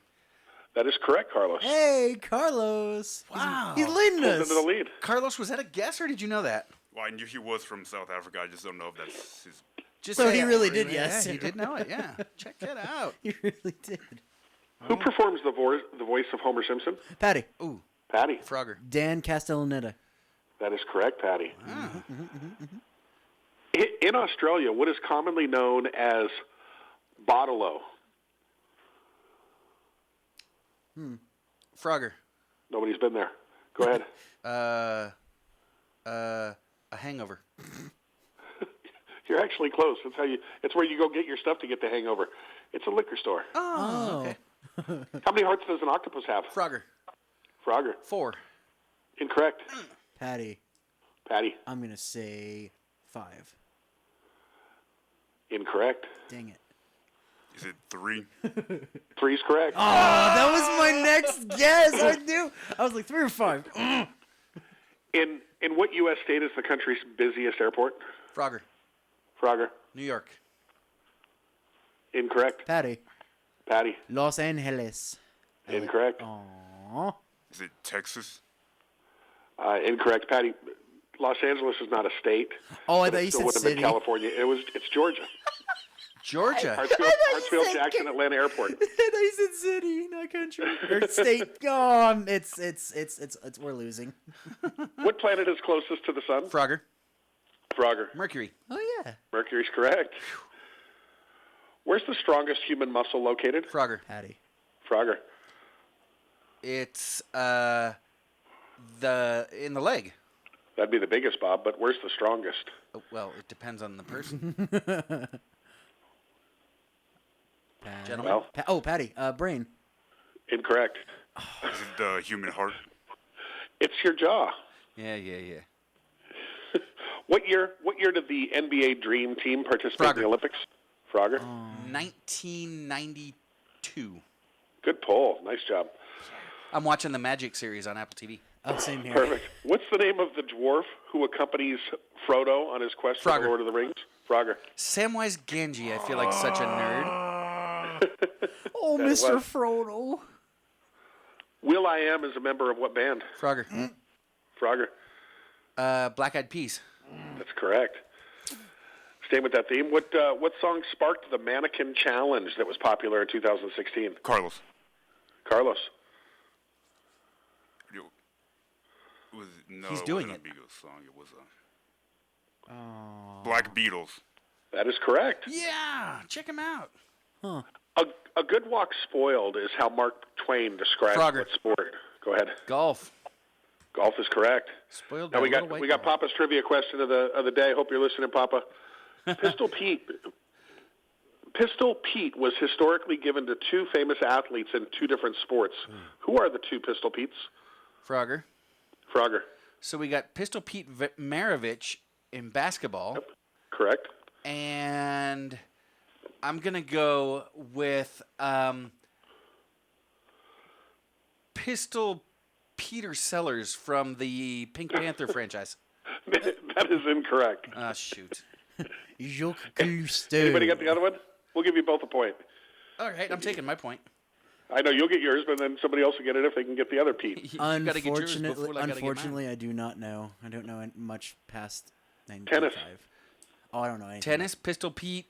Speaker 24: That is correct, Carlos.
Speaker 5: Hey, Carlos.
Speaker 1: Wow.
Speaker 5: He's leading
Speaker 24: Pulls
Speaker 5: us.
Speaker 24: into the lead.
Speaker 1: Carlos, was that a guess or did you know that?
Speaker 7: Well, I knew he was from South Africa. I just don't know if that's his...
Speaker 5: So he really did, yes.
Speaker 1: Yeah, he did know it, yeah. Check it out.
Speaker 5: He really did.
Speaker 24: Who performs the voice of Homer Simpson?
Speaker 5: Patty.
Speaker 1: Ooh.
Speaker 24: Patty.
Speaker 1: Frogger.
Speaker 5: Dan Castellaneta.
Speaker 24: That is correct, Patty.
Speaker 1: Ah.
Speaker 24: In Australia, what is commonly known as bottle-o?
Speaker 1: Frogger.
Speaker 24: Nobody's been there. Go ahead.
Speaker 1: A hangover.
Speaker 24: You're actually close. It's where you go get your stuff to get the hangover. It's a liquor store.
Speaker 1: Oh, okay.
Speaker 24: How many hearts does an octopus have?
Speaker 1: Frogger.
Speaker 24: Frogger.
Speaker 1: 4.
Speaker 24: Incorrect.
Speaker 5: Patty.
Speaker 24: Patty.
Speaker 5: I'm going to say 5.
Speaker 24: Incorrect.
Speaker 5: Dang it.
Speaker 7: Is it 3?
Speaker 24: 3's correct.
Speaker 5: Oh, that was my next guess. I knew. I was like 3 or 5.
Speaker 24: In what U.S. state is the country's busiest airport?
Speaker 1: Frogger.
Speaker 24: Frogger.
Speaker 1: New York.
Speaker 24: Incorrect.
Speaker 5: Patty.
Speaker 24: Patty.
Speaker 5: Los Angeles.
Speaker 24: Incorrect.
Speaker 5: Aww.
Speaker 7: Is it Texas?
Speaker 24: Incorrect. Patty. Los Angeles is not a state.
Speaker 5: Oh, I
Speaker 24: but
Speaker 5: thought
Speaker 24: it
Speaker 5: you
Speaker 24: still
Speaker 5: said
Speaker 24: would have
Speaker 5: city.
Speaker 24: been California. It's Georgia.
Speaker 1: Georgia.
Speaker 24: Hartsfield Jackson Atlanta Airport.
Speaker 5: I thought you said city, not country. Or state. Oh, it's we're losing.
Speaker 24: What planet is closest to the sun?
Speaker 1: Frogger.
Speaker 24: Frogger.
Speaker 1: Mercury.
Speaker 5: Oh, yeah.
Speaker 24: Mercury's correct. Where's the strongest human muscle located?
Speaker 1: Frogger.
Speaker 5: Patty.
Speaker 24: Frogger.
Speaker 1: It's in the leg.
Speaker 24: That'd be the biggest, Bob, but where's the strongest?
Speaker 1: Oh, well, it depends on the person. Gentlemen.
Speaker 24: Well,
Speaker 5: Patty. Brain.
Speaker 24: Incorrect.
Speaker 7: Is it the human heart?
Speaker 24: It's your jaw.
Speaker 1: Yeah.
Speaker 24: What year did the NBA Dream Team participate in the Olympics? Frogger.
Speaker 1: 1992.
Speaker 24: Good pull. Nice job.
Speaker 1: I'm watching the Magic series on Apple TV.
Speaker 5: Oh, same here.
Speaker 24: Perfect. What's the name of the dwarf who accompanies Frodo on his quest for the Lord of the Rings? Frogger.
Speaker 1: Samwise Gamgee. I feel like such a nerd.
Speaker 5: Oh,
Speaker 24: That
Speaker 5: Mr.
Speaker 24: was.
Speaker 5: Frodo.
Speaker 24: Will.i.am is a member of what band?
Speaker 1: Frogger.
Speaker 24: Frogger.
Speaker 1: Black Eyed Peas.
Speaker 24: That's correct. Staying with that theme, what song sparked the mannequin challenge that was popular in 2016?
Speaker 7: Carlos.
Speaker 24: Carlos.
Speaker 1: He's doing it.
Speaker 7: It wasn't a Beatles song. It was Black Beatles.
Speaker 24: That is correct.
Speaker 1: Yeah, check him out.
Speaker 5: Huh.
Speaker 24: A good walk spoiled is how Mark Twain describes
Speaker 1: Frogger.
Speaker 24: what sport. Go ahead.
Speaker 1: Golf.
Speaker 24: Golf is correct.
Speaker 1: Spoiled
Speaker 24: Now
Speaker 1: by
Speaker 24: we
Speaker 1: a
Speaker 24: got
Speaker 1: little white
Speaker 24: we got
Speaker 1: ball.
Speaker 24: Papa's trivia question of the day. Hope you're listening, Papa. Pistol Pete was historically given to two famous athletes in two different sports. Who are the two Pistol Petes?
Speaker 1: Frogger.
Speaker 24: Frogger.
Speaker 1: So we got Pistol Pete Maravich in basketball.
Speaker 24: Yep. Correct.
Speaker 1: And I'm going to go with Pistol Peter Sellers from the Pink Panther franchise.
Speaker 24: That is incorrect.
Speaker 1: Ah, shoot.
Speaker 24: Anybody got the other one? We'll give you both a point.
Speaker 1: All right, I'm taking my point.
Speaker 24: I know you'll get yours, but then somebody else will get it if they can get the other Pete.
Speaker 5: Unfortunately, I do not know. I don't know much past 95.
Speaker 24: Tennis.
Speaker 5: Oh, I don't know anything.
Speaker 1: Tennis, Pistol Pete.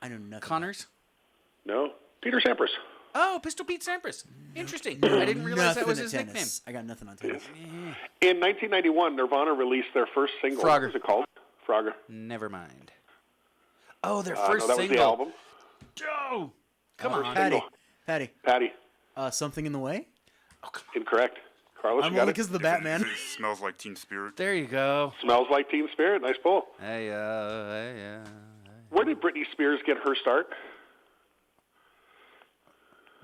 Speaker 5: I know nothing.
Speaker 1: Connors?
Speaker 24: No. Peter Sampras.
Speaker 1: Oh, Pistol Pete Sampras. Interesting. I didn't realize that was his
Speaker 5: Nothing at
Speaker 1: nickname.
Speaker 5: tennis. I got nothing on tennis.
Speaker 24: In 1991, Nirvana released their first single.
Speaker 1: Frogger.
Speaker 24: What was it called? Frogger.
Speaker 1: Never mind. Oh, their
Speaker 24: No,
Speaker 1: first
Speaker 24: that
Speaker 1: single.
Speaker 24: was the album.
Speaker 1: Joe! Come on.
Speaker 5: Patty.
Speaker 24: Patty.
Speaker 5: Something in the way?
Speaker 24: Incorrect. Carlos,
Speaker 5: I'm
Speaker 24: you got
Speaker 5: only
Speaker 24: it?
Speaker 5: because of the Batman.
Speaker 7: It smells like Teen Spirit.
Speaker 1: There you go.
Speaker 24: Smells like Teen Spirit. Nice pull.
Speaker 1: Hey.
Speaker 24: Where did Britney Spears get her start?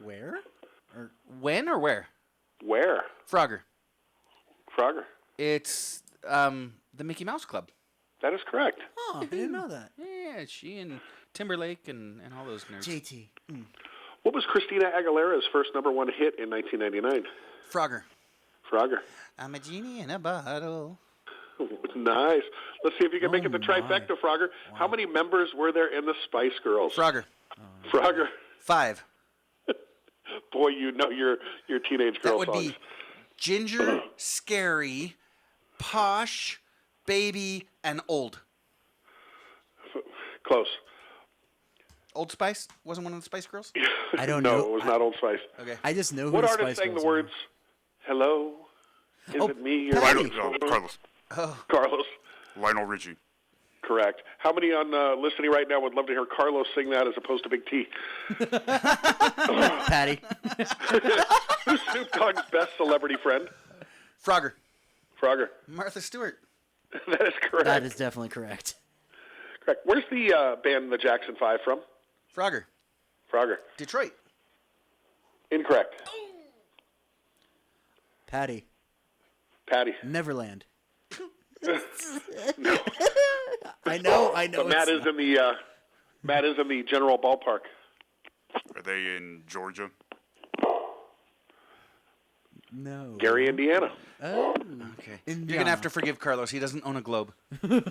Speaker 5: Where?
Speaker 1: When or where?
Speaker 24: Where?
Speaker 1: Frogger.
Speaker 24: Frogger.
Speaker 1: It's the Mickey Mouse Club.
Speaker 24: That is correct.
Speaker 5: Oh, I didn't know that.
Speaker 1: Yeah, she and Timberlake and all those nerds.
Speaker 5: JT.
Speaker 24: What was Christina Aguilera's first #1 hit in 1999?
Speaker 1: Frogger.
Speaker 24: Frogger.
Speaker 1: I'm a genie in a bottle.
Speaker 24: Nice. Let's see if you can make it the trifecta, Frogger.
Speaker 5: Wow.
Speaker 24: How many members were there in the Spice Girls?
Speaker 1: Frogger.
Speaker 24: Frogger.
Speaker 1: 5.
Speaker 24: Boy, you know your teenage girl
Speaker 1: That would
Speaker 24: songs.
Speaker 1: be Ginger, Scary, Posh, Baby, and Old.
Speaker 24: Close.
Speaker 1: Old Spice wasn't one of the Spice Girls?
Speaker 5: I don't
Speaker 24: No,
Speaker 5: know.
Speaker 24: it was not Old Spice.
Speaker 1: Okay.
Speaker 5: I just know who
Speaker 24: What
Speaker 5: the
Speaker 24: artist
Speaker 5: Spice
Speaker 24: sang the
Speaker 5: Girls are.
Speaker 24: words, "Hello, is it me you're
Speaker 5: Patty.
Speaker 24: looking for?"
Speaker 7: Carlos.
Speaker 1: Oh.
Speaker 24: Carlos.
Speaker 7: Lionel Richie.
Speaker 24: Correct. How many on listening right now would love to hear Carlos sing that as opposed to Big T?
Speaker 5: Patty.
Speaker 24: Who's Snoop Dogg's best celebrity friend?
Speaker 1: Frogger.
Speaker 24: Frogger.
Speaker 1: Martha Stewart.
Speaker 24: That is correct.
Speaker 5: That is definitely correct.
Speaker 24: Correct. Where's the band the Jackson 5 from?
Speaker 1: Frogger.
Speaker 24: Frogger.
Speaker 1: Detroit.
Speaker 24: Incorrect.
Speaker 5: Patty.
Speaker 24: Patty.
Speaker 5: Neverland.
Speaker 24: No.
Speaker 5: I know.
Speaker 24: But Matt is in the general ballpark.
Speaker 7: Are they in Georgia?
Speaker 5: No.
Speaker 24: Gary, Indiana.
Speaker 5: Oh.
Speaker 1: Okay. You're going to have to forgive Carlos. He doesn't own a globe.
Speaker 7: You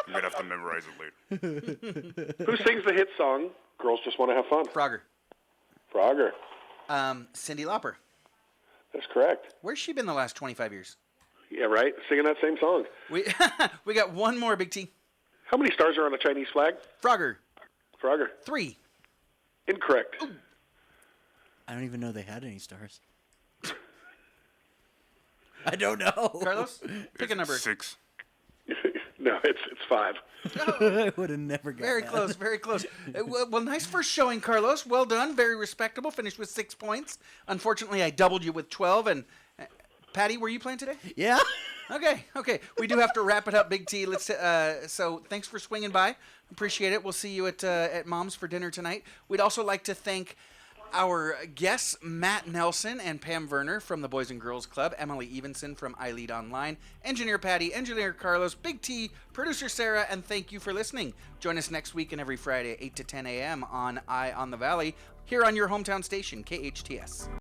Speaker 7: might have to memorize it later.
Speaker 24: Who sings the hit song, Girls Just Want to Have Fun?
Speaker 1: Frogger.
Speaker 24: Frogger.
Speaker 1: Cyndi Lauper.
Speaker 24: That's correct.
Speaker 1: Where's she been the last 25 years?
Speaker 24: Yeah, right? Singing that same song.
Speaker 1: We got one more, Big T.
Speaker 24: How many stars are on the Chinese flag?
Speaker 1: Frogger.
Speaker 24: Frogger.
Speaker 1: 3.
Speaker 24: Incorrect.
Speaker 1: Ooh.
Speaker 5: I don't even know they had any stars. I don't know.
Speaker 1: Carlos, pick a number.
Speaker 7: 6.
Speaker 24: No, it's 5.
Speaker 5: I would have never got
Speaker 1: Very
Speaker 5: that.
Speaker 1: close, very close. Well, nice first showing, Carlos. Well done. Very respectable. Finished with 6 points. Unfortunately, I doubled you with 12. And Patty, were you playing today?
Speaker 5: Yeah.
Speaker 1: Okay. We do have to wrap it up, Big T. Let's. So thanks for swinging by. Appreciate it. We'll see you at Mom's for dinner tonight. We'd also like to thank our guests, Matt Nelson and Pam Verner from the Boys and Girls Club, Emilie Evenson from iLEAD Online, Engineer Patty, Engineer Carlos, Big T, Producer Sara, and thank you for listening. Join us next week and every Friday, 8 to 10 a.m. on Eye on the Valley, here on your hometown station, KHTS.